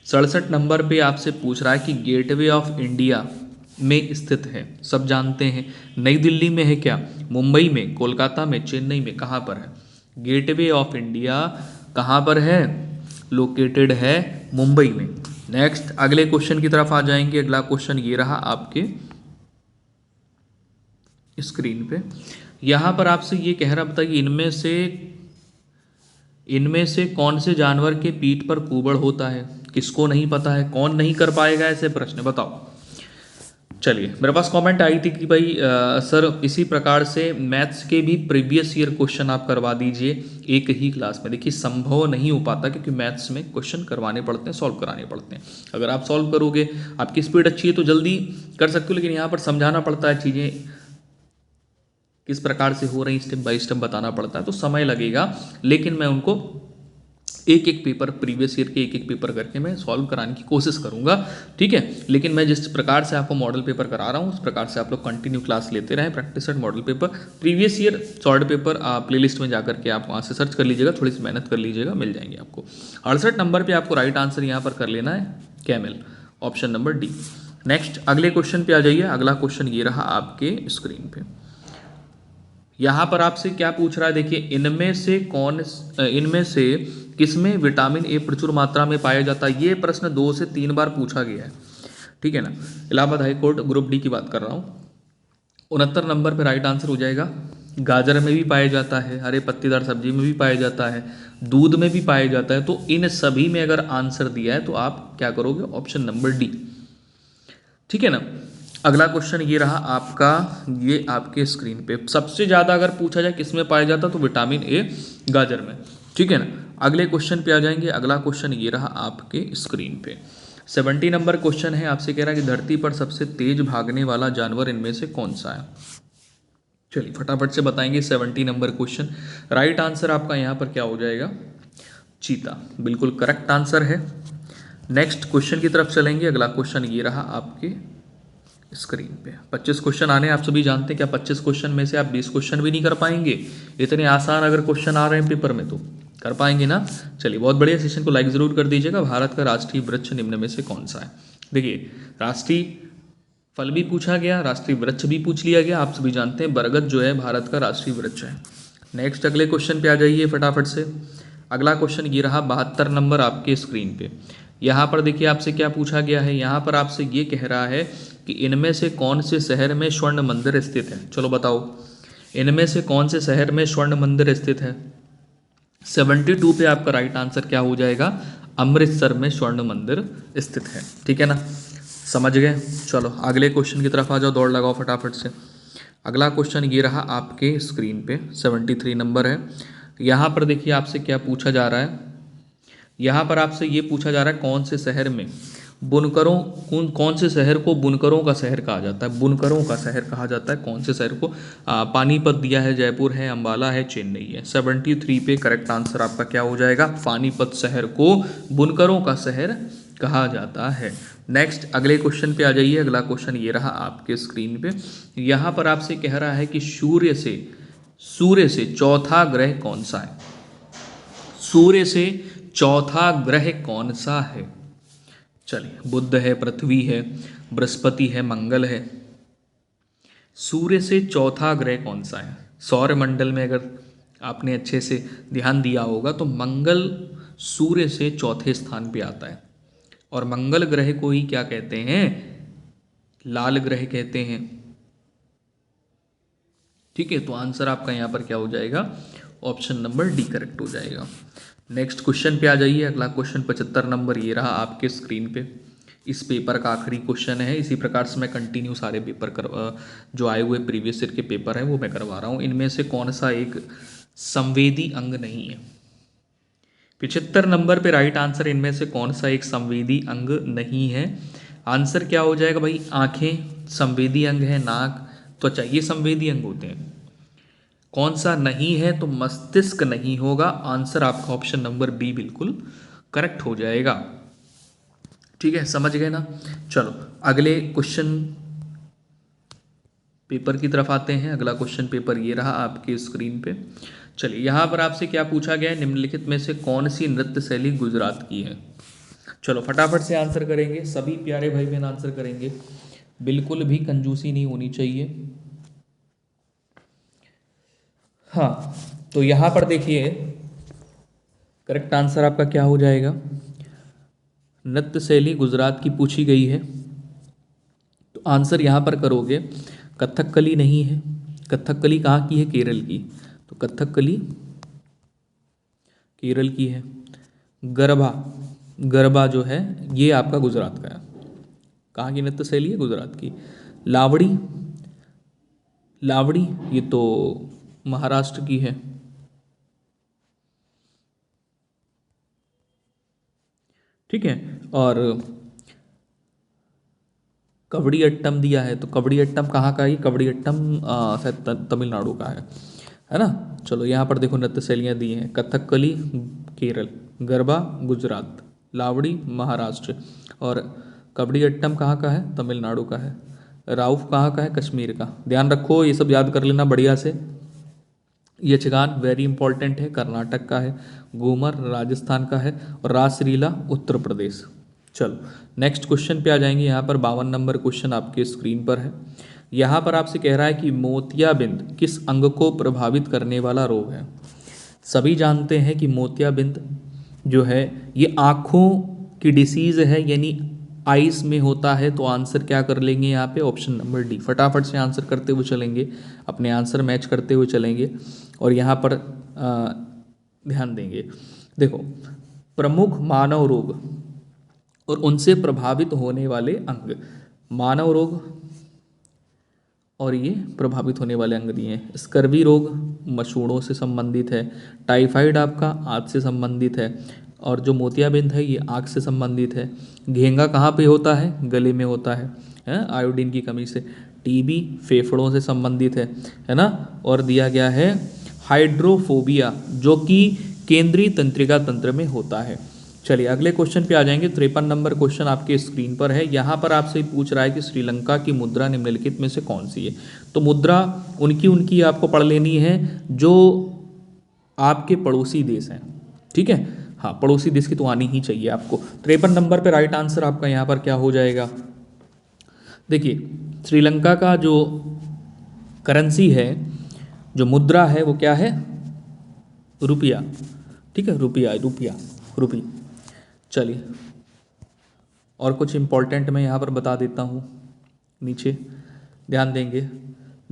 67 नंबर पे आपसे पूछ रहा है कि गेटवे ऑफ इंडिया में स्थित है। सब जानते हैं, नई दिल्ली में है क्या, मुंबई में, कोलकाता में, चेन्नई में, कहाँ पर है? गेटवे ऑफ इंडिया कहाँ पर है? लोकेटेड है मुंबई में। नेक्स्ट अगले क्वेश्चन की तरफ आ जाएंगे। अगला क्वेश्चन ये रहा आपके स्क्रीन पे। यहाँ पर आपसे ये कह रहा बताइए, इनमें से कौन से जानवर के पीठ पर कुबड़ होता है? किसको नहीं पता है? कौन नहीं कर पाएगा ऐसे प्रश्न, बताओ। चलिए मेरे पास कमेंट आई थी कि भाई सर इसी प्रकार से मैथ्स के भी प्रीवियस ईयर क्वेश्चन आप करवा दीजिए एक ही क्लास में। देखिए संभव नहीं हो पाता, क्योंकि मैथ्स में क्वेश्चन करवाने पड़ते हैं, सॉल्व कराने पड़ते हैं। अगर आप सॉल्व करोगे, आपकी स्पीड अच्छी है तो जल्दी कर सकते हो, लेकिन यहाँ पर समझाना पड़ता है, चीज़ें किस प्रकार से हो रही, स्टेप बाय स्टेप बताना पड़ता है, तो समय लगेगा। लेकिन मैं उनको एक एक पेपर, प्रीवियस ईयर के एक एक पेपर करके मैं सॉल्व कराने की कोशिश करूंगा। ठीक है, लेकिन मैं जिस प्रकार से आपको मॉडल पेपर करा रहा हूँ उस प्रकार से आप लोग कंटिन्यू क्लास लेते रहें। Practice set model paper, previous year short paper playlist में जाकर के आप वहाँ से सर्च कर लीजिएगा, थोड़ी सी मेहनत कर लीजिएगा, मिल जाएंगे आपको। 68 नंबर पर आपको राइट आंसर यहाँ पर कर लेना है camel, option number D. Next अगले क्वेश्चन पे आ जाइए। अगला क्वेश्चन ये रहा आपके स्क्रीन पे। यहाँ पर आपसे क्या पूछ रहा है, देखिए इनमें से किसमें विटामिन ए प्रचुर मात्रा में पाया जाता है? ये प्रश्न 2 से 3 बार पूछा गया है। ठीक है ना। Allahabad high court group D की बात कर रहा हूँ। 69 नंबर पे राइट आंसर हो जाएगा, गाजर में भी पाया जाता है, हरे पत्तेदार सब्जी में भी पाया जाता है, दूध में भी पाया जाता है। तो इन सभी में अगर आंसर दिया है तो आप क्या करोगे, ऑप्शन नंबर डी। ठीक है ना। अगला क्वेश्चन ये रहा आपका, ये आपके स्क्रीन पे सबसे ज़्यादा अगर पूछा जाए किस में पाया जाता तो विटामिन ए गाजर में। ठीक है ना। अगले क्वेश्चन पे आ जाएंगे। अगला क्वेश्चन ये रहा आपके स्क्रीन पे। 70 नंबर क्वेश्चन है, आपसे कह रहा है कि धरती पर सबसे तेज भागने वाला जानवर इनमें से कौन सा है। चलिए फटाफट से बताएंगे 70 नंबर क्वेश्चन। राइट आंसर आपका यहाँ पर क्या हो जाएगा, चीता, बिल्कुल करेक्ट आंसर है। नेक्स्ट क्वेश्चन की तरफ चलेंगे। अगला क्वेश्चन ये रहा आपके स्क्रीन पे। 25 क्वेश्चन आने आप सभी जानते हैं, क्या 25 क्वेश्चन में से आप 20 क्वेश्चन भी नहीं कर पाएंगे। इतने आसान अगर क्वेश्चन आ रहे हैं पेपर में तो कर पाएंगे ना। चलिए बहुत बढ़िया, सेशन को लाइक जरूर कर दीजिएगा। भारत का राष्ट्रीय वृक्ष निम्न में से कौन सा है। देखिए राष्ट्रीय फल भी पूछा गया, राष्ट्रीय वृक्ष भी पूछ लिया गया। आप सभी जानते हैं बरगद जो है भारत का राष्ट्रीय वृक्ष है। नेक्स्ट अगले क्वेश्चन पे आ जाइए फटाफट से। अगला क्वेश्चन ये रहा 72 नंबर आपके स्क्रीन पे। यहाँ पर देखिए आपसे क्या पूछा गया है, यहाँ पर आपसे ये कह रहा है कि इनमें से कौन से शहर में स्वर्ण मंदिर स्थित है। चलो बताओ, इनमें से कौन से शहर में स्वर्ण मंदिर स्थित है। 72 पे आपका राइट आंसर क्या हो जाएगा, अमृतसर में स्वर्ण मंदिर स्थित है। ठीक है ना, समझ गए। चलो अगले क्वेश्चन की तरफ आ जाओ, दौड़ लगाओ फटाफट से। अगला क्वेश्चन ये रहा आपके स्क्रीन पे, 73 नंबर है। यहाँ पर देखिए आपसे क्या पूछा जा रहा है, यहाँ पर आपसे ये पूछा जा रहा है कौन से शहर में बुनकरों, कौन से शहर को बुनकरों का शहर कहा जाता है। बुनकरों का शहर कहा जाता है कौन से शहर को। पानीपत दिया है, जयपुर है, अंबाला है, चेन्नई है। 73 पे करेक्ट आंसर आपका क्या हो जाएगा, पानीपत शहर को बुनकरों का शहर कहा जाता है। नेक्स्ट अगले क्वेश्चन पे आ जाइए। अगला क्वेश्चन ये रहा आपके स्क्रीन पे। यहाँ पर आपसे कह रहा है कि सूर्य से चौथा ग्रह कौन सा है। सूर्य से चौथा ग्रह कौन सा है। चलिए बुध है, पृथ्वी है, बृहस्पति है, मंगल है। सूर्य से चौथा ग्रह कौन सा है। सौर मंडल में अगर आपने अच्छे से ध्यान दिया होगा तो मंगल सूर्य से चौथे स्थान पे आता है। और मंगल ग्रह को ही क्या कहते हैं, लाल ग्रह कहते हैं। ठीक है, तो आंसर आपका यहाँ पर क्या हो जाएगा, ऑप्शन नंबर डी करेक्ट हो जाएगा। नेक्स्ट क्वेश्चन पे आ जाइए। अगला क्वेश्चन 75 नंबर ये रहा आपके स्क्रीन पे। इस पेपर का आखिरी क्वेश्चन है। इसी प्रकार से मैं कंटिन्यू सारे पेपर जो आए हुए प्रीवियस ईयर के पेपर हैं वो मैं करवा रहा हूँ। इनमें से कौन सा एक संवेदी अंग नहीं है। 75 नंबर पे राइट आंसर, इनमें से कौन सा एक संवेदी अंग नहीं है। आंसर क्या हो जाएगा भाई, आंखें संवेदी अंग है, नाक, त्वचा, ये संवेदी अंग होते हैं। कौन सा नहीं है, तो मस्तिष्क नहीं होगा। आंसर आपका ऑप्शन नंबर बी बिल्कुल करेक्ट हो जाएगा। ठीक है, समझ गए ना। चलो अगले क्वेश्चन पेपर की तरफ आते हैं। अगला क्वेश्चन पेपर ये रहा आपके स्क्रीन पे। चलिए यहाँ पर आपसे क्या पूछा गया है, निम्नलिखित में से कौन सी नृत्य शैली गुजरात की है। चलो फटाफट से आंसर करेंगे, सभी प्यारे भाई बहन आंसर करेंगे, बिल्कुल भी कंजूसी नहीं होनी चाहिए। हाँ, तो यहाँ पर देखिए करेक्ट आंसर आपका क्या हो जाएगा, नृत्य शैली गुजरात की पूछी गई है तो आंसर यहाँ पर करोगे कथकली नहीं है। कथकली कहाँ की है, केरल की, तो कथकली केरल की है। गरबा जो है ये आपका गुजरात का है। कहाँ की नृत्य शैली है, गुजरात की। लावड़ी ये तो महाराष्ट्र की है। ठीक है, और कबड्डी अट्टम दिया है तो कबड्डी अट्टम कहाँ का है, कबड्डी अट्टम शायद तमिलनाडु का है ना। चलो यहाँ पर देखो नृत्य शैलियाँ दी हैं, कथकली केरल, गरबा गुजरात, लावड़ी महाराष्ट्र, और कबड्डी अट्टम कहाँ का है, तमिलनाडु का है। राउफ कहाँ का है, कश्मीर का। ध्यान रखो, ये सब याद कर लेना बढ़िया से। यक्षगान वेरी इंपॉर्टेंट है, कर्नाटक का है। घूमर राजस्थान का है, और रासलीला उत्तर प्रदेश। चलो नेक्स्ट क्वेश्चन पे आ जाएंगे। यहाँ पर 52 नंबर क्वेश्चन आपके स्क्रीन पर है। यहाँ पर आपसे कह रहा है कि मोतियाबिंद किस अंग को प्रभावित करने वाला रोग है। सभी जानते हैं कि मोतियाबिंद जो है ये आँखों की डिसीज़ है, यानी आइस में होता है, तो आंसर क्या कर लेंगे यहाँ पे, ऑप्शन नंबर डी। फटाफट से आंसर करते हुए चलेंगे, अपने आंसर मैच करते हुए चलेंगे और यहाँ पर ध्यान देंगे। देखो, प्रमुख मानव रोग और उनसे प्रभावित होने वाले अंग, मानव रोग और ये प्रभावित होने वाले अंग दिए हैं। स्कर्वी रोग मसूड़ों से संबंधित है, टाइफाइड आपका आंत से संबंधित है, और जो मोतियाबिंद है ये आँख से संबंधित है। घेंगा कहाँ पे होता है, गले में होता है, आयोडीन की कमी से। टीबी फेफड़ों से संबंधित है ना। और दिया गया है हाइड्रोफोबिया, जो कि केंद्रीय तंत्रिका तंत्र में होता है। चलिए अगले क्वेश्चन पे आ जाएंगे। 53 नंबर क्वेश्चन आपके स्क्रीन पर है। यहाँ पर आपसे पूछ रहा है कि श्रीलंका की मुद्रा निम्नलिखित में से कौन सी है। तो मुद्रा उनकी आपको पढ़ लेनी है जो आपके पड़ोसी देश हैं, ठीक है। हाँ, पड़ोसी देश की तो आनी ही चाहिए आपको। 53 नंबर पे राइट आंसर आपका यहाँ पर क्या हो जाएगा। देखिए, श्रीलंका का जो करेंसी है, जो मुद्रा है, वो क्या है, रुपया, ठीक है, रुपी। चलिए, और कुछ इंपॉर्टेंट मैं यहाँ पर बता देता हूँ, नीचे ध्यान देंगे।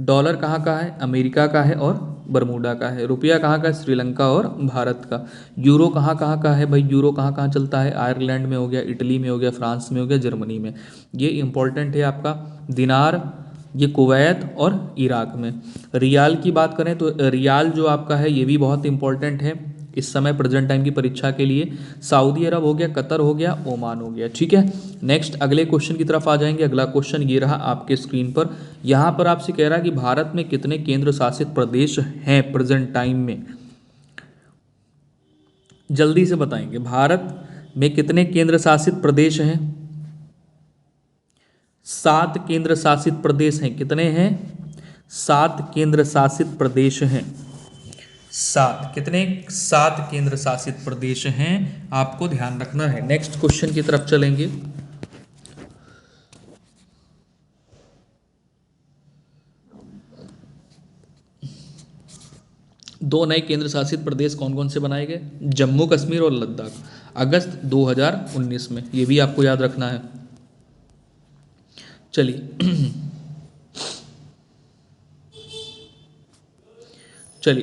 डॉलर कहाँ का है, अमेरिका का है और बरमूडा का है। रुपया कहाँ का है, श्रीलंका और भारत का। यूरो कहाँ कहाँ का है भाई, यूरो कहाँ कहाँ चलता है, आयरलैंड में हो गया, इटली में हो गया, फ्रांस में हो गया, जर्मनी में। ये इंपॉर्टेंट है आपका। दिनार ये कुवैत और इराक में। रियाल की बात करें तो रियाल जो आपका है ये भी बहुत इंपॉर्टेंट है इस समय प्रेजेंट टाइम की परीक्षा के लिए। सऊदी अरब हो गया, कतर हो गया, ओमान हो गया, ठीक है। नेक्स्ट अगले क्वेश्चन की तरफ आ जाएंगे। अगला क्वेश्चन ये रहा आपके स्क्रीन पर। यहाँ पर आपसे कह रहा है कि भारत में कितने केंद्र शासित प्रदेश हैं प्रेजेंट टाइम में, जल्दी से बताएंगे। भारत में कितने केंद्र शासित प्रदेश हैं, 7 केंद्र शासित प्रदेश हैं। कितने हैं, 7 केंद्र शासित प्रदेश हैं। 7 कितने, 7 केंद्र शासित प्रदेश हैं, आपको ध्यान रखना है। नेक्स्ट क्वेश्चन की तरफ चलेंगे। दो नए केंद्र शासित प्रदेश कौन कौन से बनाए गए, जम्मू कश्मीर और लद्दाख, अगस्त 2019 में। ये भी आपको याद रखना है। चलिए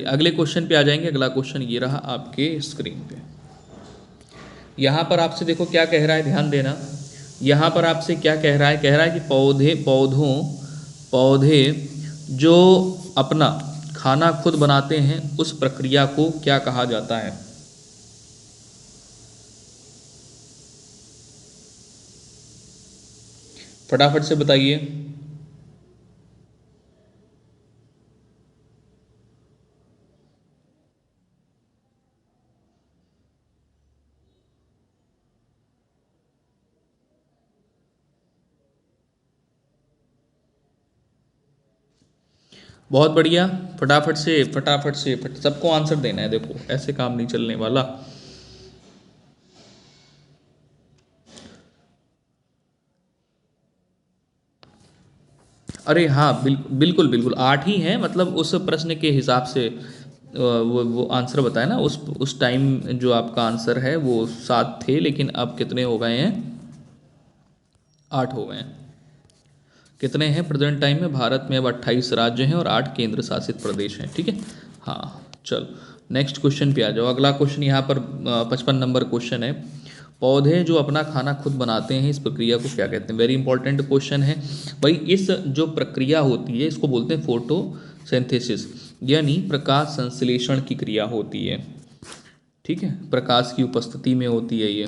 अगले क्वेश्चन पे आ जाएंगे। अगला क्वेश्चन ये रहा आपके स्क्रीन पे। यहाँ पर आपसे देखो क्या कह रहा है, ध्यान देना। यहाँ पर आपसे क्या कह रहा है कि पौधे जो अपना खाना खुद बनाते हैं उस प्रक्रिया को क्या कहा जाता है। फटाफट से बताइए। बहुत बढ़िया, फटाफट से सबको आंसर देना है। देखो ऐसे काम नहीं चलने वाला। अरे हाँ, बिल्कुल 8 ही हैं, मतलब उस प्रश्न के हिसाब से वो आंसर बताया ना। उस टाइम जो आपका आंसर है वो 7 थे, लेकिन अब कितने हो गए हैं, 8 हो गए हैं। कितने हैं प्रेजेंट टाइम में, भारत में अब 28 राज्य हैं और 8 केंद्र शासित प्रदेश हैं, ठीक है। हाँ चलो नेक्स्ट क्वेश्चन पे आ जाओ। अगला क्वेश्चन यहाँ पर 55 नंबर क्वेश्चन है। पौधे जो अपना खाना खुद बनाते हैं इस प्रक्रिया को क्या कहते हैं। वेरी इंपॉर्टेंट क्वेश्चन है भाई। इस जो प्रक्रिया होती है इसको बोलते हैं फोटोसिंथेसिस, यानी प्रकाश संश्लेषण की क्रिया होती है, ठीक है। प्रकाश की उपस्थिति में होती है ये।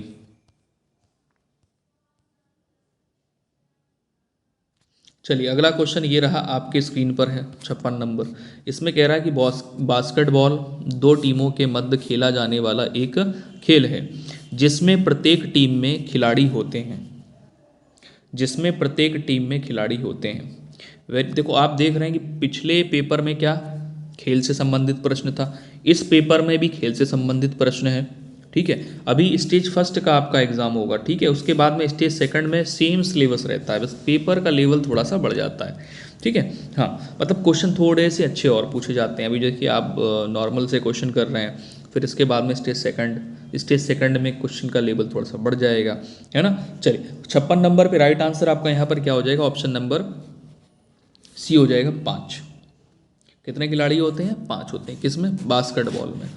चलिए अगला क्वेश्चन ये रहा आपके स्क्रीन पर है 56 नंबर। इसमें कह रहा है कि बास्केटबॉल 2 टीमों के मध्य खेला जाने वाला एक खेल है जिसमें प्रत्येक टीम में खिलाड़ी होते हैं। देखो आप देख रहे हैं कि पिछले पेपर में क्या खेल से संबंधित प्रश्न था, इस पेपर में भी खेल से संबंधित प्रश्न है, ठीक है। अभी स्टेज फर्स्ट का आपका एग्जाम होगा, ठीक है। उसके बाद में स्टेज सेकंड में सेम सिलेबस रहता है, बस पेपर का लेवल थोड़ा सा बढ़ जाता है, ठीक है। हाँ मतलब क्वेश्चन थोड़े से अच्छे और पूछे जाते हैं। अभी देखिए आप नॉर्मल से क्वेश्चन कर रहे हैं फिर इसके बाद में स्टेज सेकंड में क्वेश्चन का लेवल थोड़ा सा बढ़ जाएगा, है ना। चलिए 56 नंबर पे राइट आंसर आपका यहाँ पर क्या हो जाएगा, ऑप्शन नंबर सी हो जाएगा 5। कितने खिलाड़ी होते हैं, 5 होते हैं, किसमें, बास्केटबॉल में।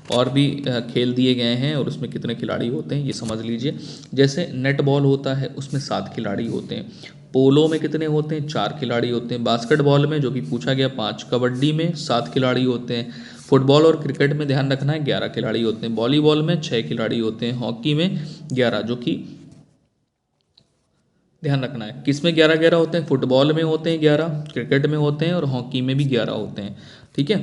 और भी खेल दिए गए हैं और उसमें कितने खिलाड़ी होते हैं ये समझ लीजिए। जैसे नेट बॉल होता है उसमें 7 खिलाड़ी होते हैं, पोलो में कितने होते हैं, 4 खिलाड़ी होते हैं, बास्केटबॉल में जो कि पूछा गया 5, कबड्डी में 7 खिलाड़ी होते हैं, फुटबॉल और क्रिकेट में ध्यान रखना है 11 खिलाड़ी होते हैं, वॉलीबॉल में 6 खिलाड़ी होते हैं, हॉकी में 11, जो कि ध्यान रखना है किस में 11 होते हैं, फुटबॉल में होते हैं 11, क्रिकेट में होते हैं और हॉकी में भी 11 होते हैं, ठीक है।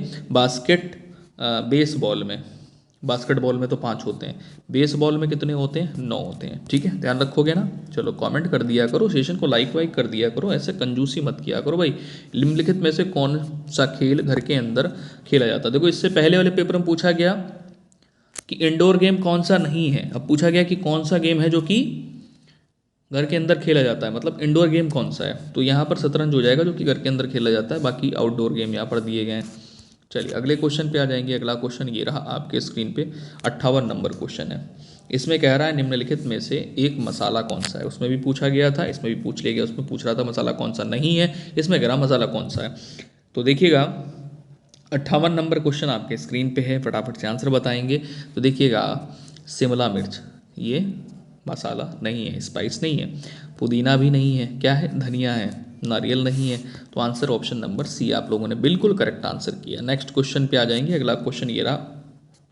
बास्केटबॉल में तो 5 होते हैं, बेसबॉल में कितने होते हैं, 9 होते हैं, ठीक है, ध्यान रखोगे ना। चलो कमेंट कर दिया करो, सेशन को लाइक वाइक कर दिया करो, ऐसे कंजूसी मत किया करो भाई। निम्नलिखित में से कौन सा खेल घर के अंदर खेला जाता है, देखो इससे पहले वाले पेपर में पूछा गया कि इंडोर गेम कौन सा नहीं है, अब पूछा गया कि कौन सा गेम है जो कि घर के अंदर खेला जाता है, मतलब इंडोर गेम कौन सा है, तो यहाँ पर शतरंज हो जाएगा जो कि घर के अंदर खेला जाता है, बाकी आउटडोर गेम यहाँ पर दिए गए हैं। चलिए अगले क्वेश्चन पे आ जाएंगे। अगला क्वेश्चन ये रहा आपके स्क्रीन पे, 58 नंबर क्वेश्चन है। इसमें कह रहा है निम्नलिखित में से एक मसाला कौन सा है, उसमें भी पूछा गया था, इसमें भी पूछ लिया गया, उसमें पूछ रहा था मसाला कौन सा नहीं है, इसमें कह रहा मसाला कौन सा है। तो देखिएगा 58 नंबर क्वेश्चन आपके स्क्रीन पे है, फटाफट से आंसर बताएंगे। तो देखिएगा शिमला मिर्च ये मसाला नहीं है, स्पाइस नहीं है, पुदीना भी नहीं है, क्या है, धनिया है, नारियल नहीं है, तो आंसर ऑप्शन नंबर सी आप लोगों ने बिल्कुल करेक्ट आंसर किया। नेक्स्ट क्वेश्चन पे आ जाएंगे। अगला क्वेश्चन ये रहा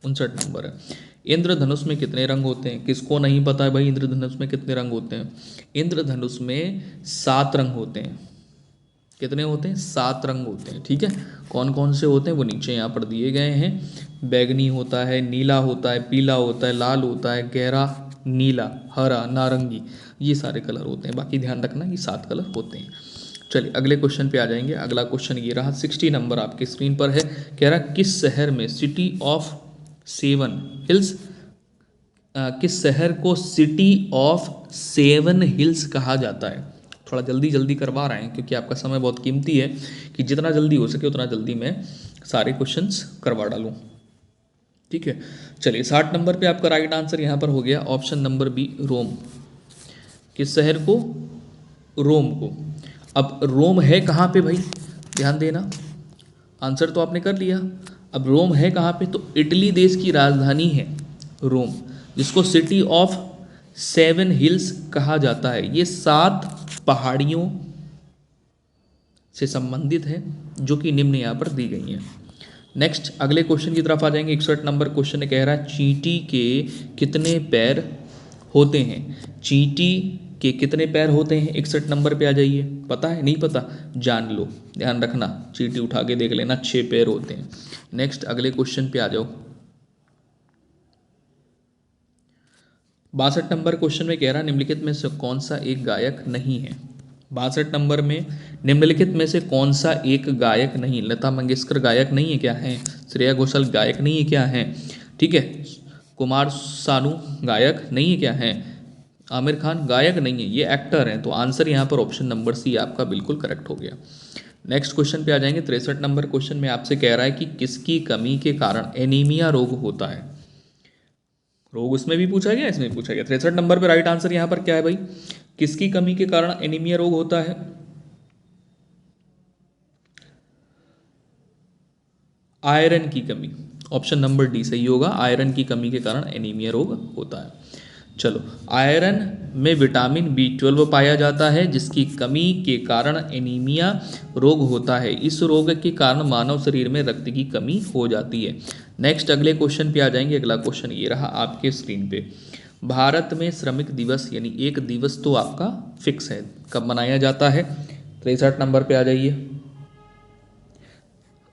59 नंबर है। इंद्रधनुष में कितने रंग होते हैं, किसको नहीं पता है भाई इंद्रधनुष में कितने रंग होते हैं। इंद्रधनुष में 7 रंग होते हैं, कितने होते हैं, 7 रंग होते हैं, ठीक है। कौन कौन से होते हैं वो नीचे यहाँ पर दिए गए हैं। बैगनी होता है, नीला होता है, पीला होता है, लाल होता है, गहरा नीला, हरा, नारंगी, ये सारे कलर होते हैं, बाकी ध्यान रखना ये 7 कलर होते हैं। चलिए अगले क्वेश्चन पे आ जाएंगे। अगला क्वेश्चन ये रहा 60 नंबर आपकी स्क्रीन पर है। कह रहा किस शहर में सिटी ऑफ 7 हिल्स, किस शहर को सिटी ऑफ 7 हिल्स कहा जाता है। थोड़ा जल्दी जल्दी करवा रहे हैं क्योंकि आपका समय बहुत कीमती है, कि जितना जल्दी हो सके उतना जल्दी मैं सारे क्वेश्चंस करवा डालूं, ठीक है। चलिए 60 नंबर पे आपका राइट आंसर यहाँ पर हो गया ऑप्शन नंबर बी, रोम। किस शहर को, रोम को। अब रोम है कहाँ पे भाई, ध्यान देना, आंसर तो आपने कर लिया, अब रोम है कहाँ पे, तो इटली देश की राजधानी है रोम, जिसको सिटी ऑफ 7 हिल्स कहा जाता है। ये 7 पहाड़ियों से संबंधित है जो कि निम्न यहाँ पर दी गई हैं। नेक्स्ट अगले क्वेश्चन की तरफ आ जाएंगे। 61 नंबर क्वेश्चन ने कह रहा है चींटी के कितने पैर होते हैं, चींटी के कितने पैर होते हैं। 61 नंबर पे आ जाइए, पता है नहीं पता जान लो, ध्यान रखना, चींटी उठा के देख लेना, 6 पैर होते हैं। नेक्स्ट अगले क्वेश्चन पे आ जाओ। 62 नंबर क्वेश्चन में कह रहा है निम्नलिखित में से कौन सा एक गायक नहीं है। 62 नंबर में निम्नलिखित में से कौन सा एक गायक नहीं, लता मंगेशकर गायक नहीं है क्या है, श्रेया घोषाल गायक नहीं है क्या है, ठीक है, कुमार सानू गायक नहीं है क्या है, आमिर खान गायक नहीं है, ये एक्टर हैं। तो आंसर यहाँ पर ऑप्शन नंबर सी आपका बिल्कुल करेक्ट हो गया। नेक्स्ट क्वेश्चन पे आ जाएंगे। 63 नंबर क्वेश्चन में आपसे कह रहा है कि किसकी कमी के कारण एनीमिया रोग होता है। रोग उसमें भी पूछा गया, इसमें भी पूछा गया। 63 नंबर पे राइट आंसर यहाँ पर क्या है भाई, किसकी कमी के कारण एनीमिया रोग होता है। आयरन की कमी, ऑप्शन नंबर डी सही होगा, आयरन की कमी के कारण एनीमिया रोग होता है। चलो, आयरन में विटामिन B12 पाया जाता है जिसकी कमी के कारण एनीमिया रोग होता है। इस रोग के कारण मानव शरीर में रक्त की कमी हो जाती है। नेक्स्ट अगले क्वेश्चन पे आ जाएंगे। अगला क्वेश्चन ये रहा आपके स्क्रीन पे। भारत में श्रमिक दिवस यानी एक दिवस तो आपका फिक्स है, कब मनाया जाता है। 63 नंबर पे आ जाइए,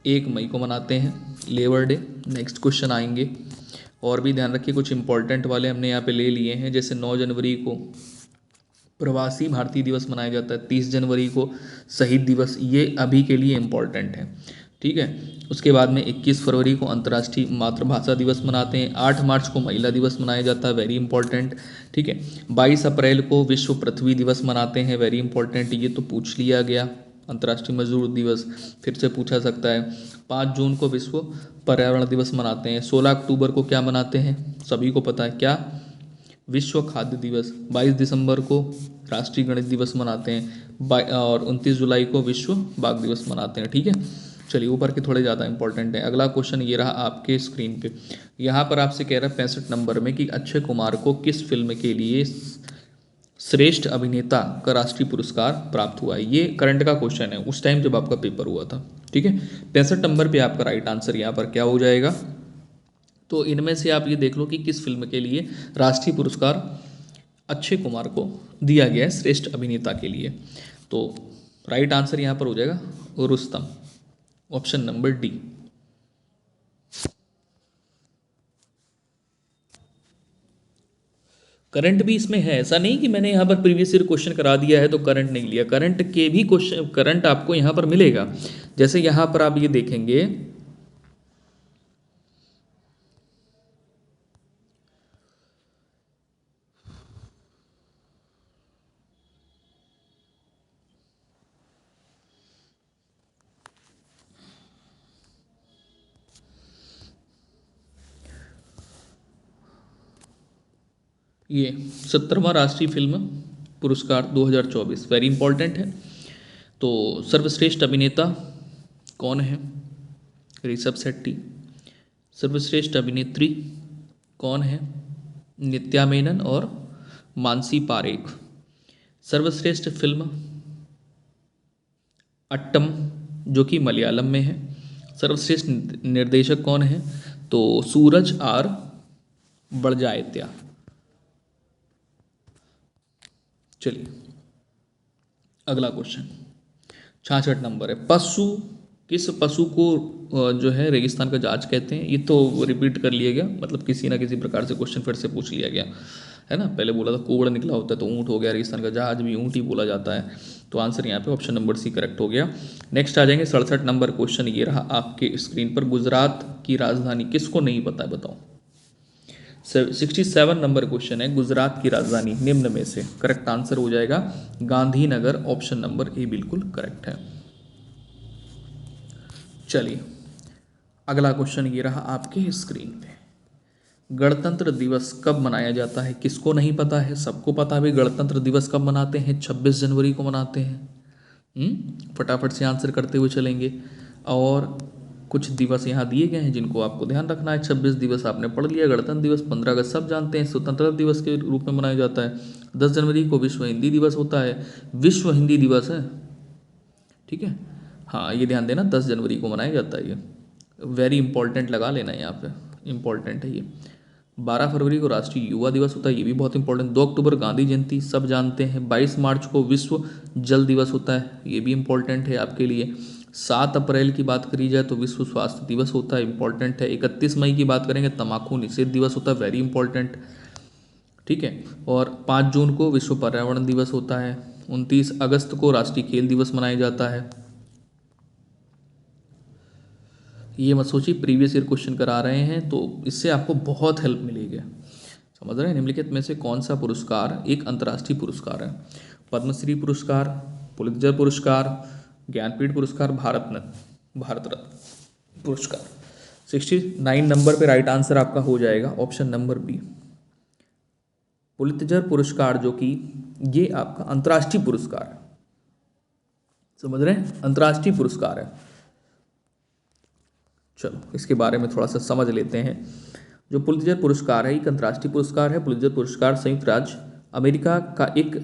1 मई को मनाते हैं, लेबर डे। नेक्स्ट क्वेश्चन आएंगे, और भी ध्यान रखिए कुछ इंपॉर्टेंट वाले हमने यहाँ पे ले लिए हैं। जैसे 9 जनवरी को प्रवासी भारतीय दिवस मनाया जाता है, 30 जनवरी को शहीद दिवस, ये अभी के लिए इम्पॉर्टेंट है, ठीक है। उसके बाद में 21 फरवरी को अंतर्राष्ट्रीय मातृभाषा दिवस मनाते हैं, 8 मार्च को महिला दिवस मनाया जाता है, वेरी इंपॉर्टेंट, ठीक है। 22 अप्रैल को विश्व पृथ्वी दिवस मनाते हैं, वेरी इंपॉर्टेंट, ये तो पूछ लिया गया। अंतर्राष्ट्रीय मजदूर दिवस फिर से पूछा सकता है। 5 जून को विश्व पर्यावरण दिवस मनाते हैं। 16 अक्टूबर को क्या मनाते हैं, सभी को पता है, क्या, विश्व खाद्य दिवस। 22 दिसंबर को राष्ट्रीय गणित दिवस मनाते हैं और 29 जुलाई को विश्व बाघ दिवस मनाते हैं। ठीक है, चलिए ऊपर के थोड़े ज़्यादा इंपॉर्टेंट है। अगला क्वेश्चन ये रहा आपके स्क्रीन पे, यहाँ पर आपसे कह रहा है 65 नंबर में कि अक्षय कुमार को किस फिल्म के लिए श्रेष्ठ अभिनेता का राष्ट्रीय पुरस्कार प्राप्त हुआ है। ये करंट का क्वेश्चन है, उस टाइम जब आपका पेपर हुआ था। ठीक है, 65 नंबर पे आपका राइट आंसर यहाँ पर क्या हो जाएगा, तो इनमें से आप ये देख लो कि किस फिल्म के लिए राष्ट्रीय पुरस्कार अक्षय कुमार को दिया गया है श्रेष्ठ अभिनेता के लिए। तो राइट आंसर यहाँ पर हो जाएगा Rustam, option number D. Current भी इसमें है, ऐसा नहीं कि मैंने यहाँ पर प्रीवियस ईयर क्वेश्चन करा दिया है तो करंट नहीं लिया, करंट के भी क्वेश्चन, करंट आपको यहाँ पर मिलेगा। जैसे यहाँ पर आप ये देखेंगे, ये 17वां राष्ट्रीय फिल्म पुरस्कार 2024 वेरी इंपॉर्टेंट है। तो सर्वश्रेष्ठ अभिनेता कौन है, ऋषभ शेट्टी। सर्वश्रेष्ठ अभिनेत्री कौन है, नित्या मेनन और मानसी पारेख। सर्वश्रेष्ठ फिल्म अट्टम जो कि मलयालम में है। सर्वश्रेष्ठ निर्देशक कौन है, तो सूरज आर बड़जात्या। चलिए अगला क्वेश्चन 66 नंबर है, पशु, किस पशु को जो है रेगिस्तान का जहाज कहते हैं। ये तो रिपीट कर लिया गया, मतलब किसी ना किसी प्रकार से क्वेश्चन फिर से पूछ लिया गया है ना। पहले बोला था कोबड़ निकला होता है तो ऊँट हो गया, रेगिस्तान का जहाज भी ऊँट ही बोला जाता है। तो आंसर यहाँ पे ऑप्शन नंबर सी करेक्ट हो गया। नेक्स्ट आ जाएंगे 67 नंबर क्वेश्चन, ये रहा आपके स्क्रीन पर, गुजरात की राजधानी किसको नहीं पता है बताओ। 67 नंबर क्वेश्चन है, गुजरात की राजधानी निम्न में से, करेक्ट आंसर हो जाएगा गांधीनगर, ऑप्शन नंबर ए बिल्कुल करेक्ट है। चलिए अगला क्वेश्चन ये रहा आपके स्क्रीन पे, गणतंत्र दिवस कब मनाया जाता है, किसको नहीं पता है, सबको पता है गणतंत्र दिवस कब मनाते हैं, 26 जनवरी को मनाते हैं। फटाफट से आंसर करते हुए चलेंगे। और कुछ दिवस यहाँ दिए गए हैं जिनको आपको ध्यान रखना है। 26 दिवस आपने पढ़ लिया, गणतंत्र दिवस 15 अगस्त सब जानते हैं स्वतंत्रता दिवस के रूप में मनाया जाता है। 10 जनवरी को विश्व हिंदी दिवस होता है, विश्व हिंदी दिवस है। ठीक है, हाँ ये ध्यान देना 10 जनवरी को मनाया जाता है, ये वेरी इंपॉर्टेंट लगा लेना यहाँ पे, इंपॉर्टेंट है ये। 12 फरवरी को राष्ट्रीय युवा दिवस होता है, ये भी बहुत इंपॉर्टेंट। 2 अक्टूबर गांधी जयंती सब जानते हैं। 22 मार्च को विश्व जल दिवस होता है, ये भी इंपॉर्टेंट है आपके लिए। 7 अप्रैल की बात करी जाए तो विश्व स्वास्थ्य दिवस होता है, इंपॉर्टेंट है। 31 मई की बात करेंगे तंबाकू निषेध दिवस होता है, वेरी इंपॉर्टेंट। ठीक है, और 5 जून को विश्व पर्यावरण दिवस होता है। 29 अगस्त को राष्ट्रीय खेल दिवस मनाया जाता है। ये मत सोचिए प्रीवियस ईयर क्वेश्चन करा रहे हैं तो इससे आपको बहुत हेल्प मिलेगी, समझ रहे हैं। निम्नलिखित में से कौन सा पुरस्कार एक अंतर्राष्ट्रीय पुरस्कार है, पद्मश्री पुरस्कार, पुलित्जर पुरस्कार, ज्ञानपीठ पुरस्कार, भारत रत्न पुरस्कार। 69 नंबर पे राइट आंसर आपका हो जाएगा ऑप्शन नंबर बी, पुलित्जर पुरस्कार, जो कि ये आपका अंतर्राष्ट्रीय पुरस्कार है, समझ रहे हैं, अंतर्राष्ट्रीय पुरस्कार है। चलो इसके बारे में थोड़ा सा समझ लेते हैं। जो पुलित्जर पुरस्कार है एक अंतर्राष्ट्रीय पुरस्कार है। पुलित्जर पुरस्कार संयुक्त राज्य अमेरिका का एक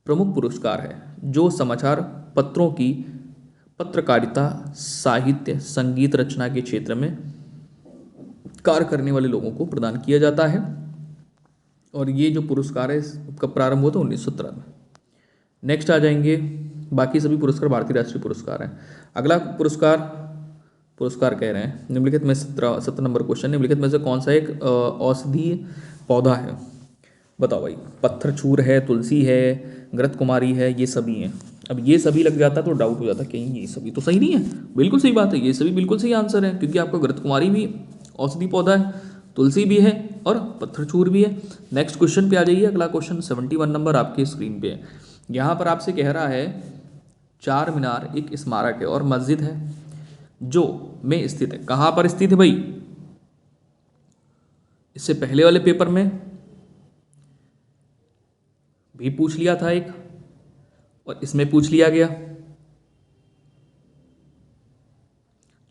प्रमुख पुरस्कार है जो समाचार पत्रों की पत्रकारिता, साहित्य, संगीत रचना के क्षेत्र में कार्य करने वाले लोगों को प्रदान किया जाता है। और ये जो पुरस्कार है इसका प्रारंभ हुआ था 1917 में। नेक्स्ट आ जाएंगे, बाकी सभी पुरस्कार भारतीय राष्ट्रीय पुरस्कार हैं। अगला पुरस्कार कह रहे हैं निम्नलिखित में 17 नंबर क्वेश्चन, निम्नलिखित में से कौन सा एक औषधीय पौधा है, बताओ भाई। पत्थरचूर है, तुलसी है, घृत कुमारी है, ये सभी हैं। अब ये सभी लग जाता तो डाउट हो जाता कहीं ये सभी तो सही नहीं है, बिल्कुल सही बात है, ये सभी बिल्कुल सही आंसर है क्योंकि आपका घृत कुमारी भी औषधि पौधा है, तुलसी भी है और पत्थरचूर भी है। नेक्स्ट क्वेश्चन पे आ जाइए, अगला क्वेश्चन 71 नंबर आपके स्क्रीन पे है। यहाँ पर आपसे कह रहा है चार मीनार एक स्मारक है और मस्जिद है जो में स्थित है। कहाँ पर स्थित है भाई? इससे पहले वाले पेपर में भी पूछ लिया था एक, और इसमें पूछ लिया गया।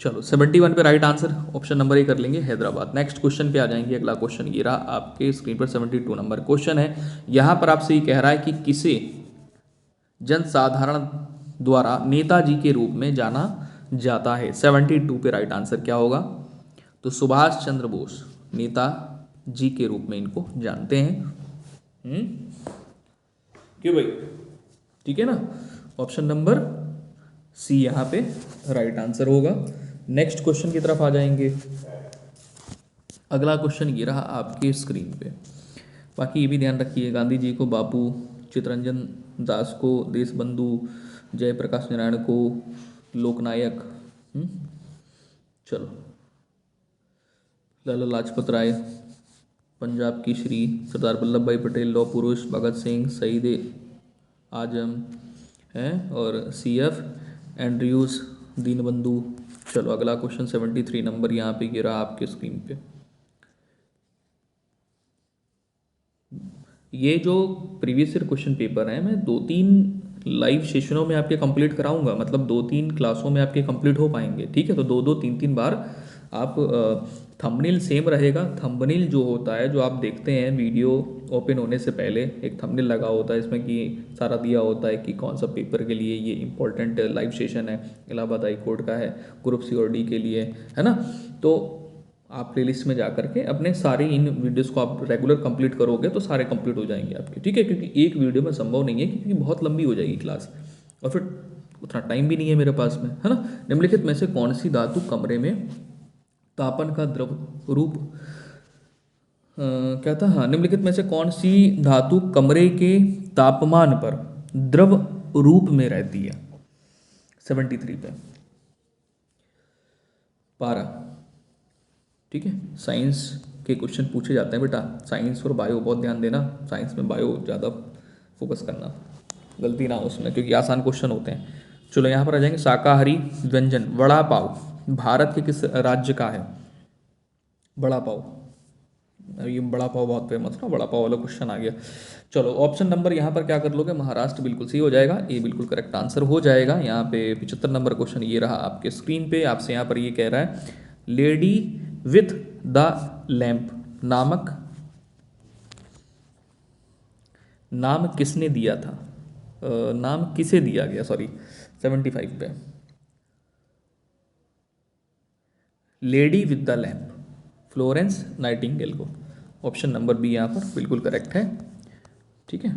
चलो 71 पे right answer option number A कर लेंगे, हैदराबाद। नेक्स्ट क्वेश्चन पे आ जाएंगे। अगला क्वेश्चन ये रहा आपके स्क्रीन पर, 72 नंबर क्वेश्चन है। यहां पर आपसे ये कह रहा है कि किसे जनसाधारण द्वारा नेताजी के रूप में जाना जाता है। 72 पे राइट आंसर क्या होगा? तो सुभाष चंद्र बोस नेताजी के रूप में इनको जानते हैं। क्यों भाई? ठीक है ना, ऑप्शन नंबर सी यहाँ पे राइट आंसर होगा। नेक्स्ट क्वेश्चन की तरफ आ जाएंगे। अगला क्वेश्चन ये रहा आपके स्क्रीन पे। बाकी ये भी ध्यान रखिए, गांधी जी को बापू, चित्तरंजन दास को देशबंधु, जयप्रकाश नारायण को लोकनायक। चलो, लाला लाजपत राय पंजाब केसरी, सरदार वल्लभ भाई पटेल लौह पुरुष, भगत सिंह शहीद आजम है, और CF एंड्रयूज दीनबंधु। चलो अगला क्वेश्चन 73 नंबर यहाँ पे गिरा आपके स्क्रीन पे। ये जो प्रीवियस ईयर क्वेश्चन पेपर है, मैं 2-3 लाइव सेशनों में आपके कंप्लीट कराऊंगा, मतलब 2-3 क्लासों में आपके कंप्लीट हो पाएंगे। ठीक है, तो 2-2 3-3 बार आप थंबनेल सेम रहेगा। थंबनेल जो होता है, जो आप देखते हैं वीडियो ओपन होने से पहले एक थंबनेल लगा होता है, इसमें कि सारा दिया होता है कि कौन सा पेपर के लिए ये इंपॉर्टेंट लाइव सेशन है, इलाहाबाद हाई कोर्ट का है, ग्रुप C और D के लिए, है ना। तो आप प्लेलिस्ट में जा करके अपने सारे इन वीडियोस को आप रेगुलर कंप्लीट करोगे तो सारे कंप्लीट हो जाएंगे आपके। ठीक है, क्योंकि एक वीडियो में संभव नहीं है, क्योंकि बहुत लंबी हो जाएगी क्लास, और फिर उतना टाइम भी नहीं है मेरे पास में, है ना। निम्नलिखित में से कौन सी धातु कमरे में तापन का द्रव रूप क्या था? हाँ, निम्नलिखित में से कौन सी धातु कमरे के तापमान पर द्रव रूप में रहती है? 73 पे पारा। ठीक है, साइंस के क्वेश्चन पूछे जाते हैं बेटा, साइंस और बायो बहुत ध्यान देना, साइंस में बायो ज़्यादा फोकस करना, गलती ना हो उसमें, क्योंकि आसान क्वेश्चन होते हैं। चलो यहाँ पर आ जाएंगे। शाकाहारी व्यंजन वड़ा पाव भारत के किस राज्य का है? बड़ा पाव, ये बड़ा पाव बहुत फेमस ना, बड़ा पाव वाला क्वेश्चन आ गया। चलो ऑप्शन नंबर यहाँ पर क्या कर लोगे? महाराष्ट्र बिल्कुल सही हो जाएगा, ये बिल्कुल करेक्ट आंसर हो जाएगा। यहाँ पे 75 नंबर क्वेश्चन ये रहा आपके स्क्रीन पे। आपसे यहाँ पर ये कह रहा है, लेडी विथ द लैम्प नामक नाम किसने दिया था? नाम किसे दिया गया, सॉरी 75 पे। Lady with the lamp Florence Nightingale को। ऑप्शन नंबर बी यहाँ पर बिल्कुल करेक्ट है। ठीक है।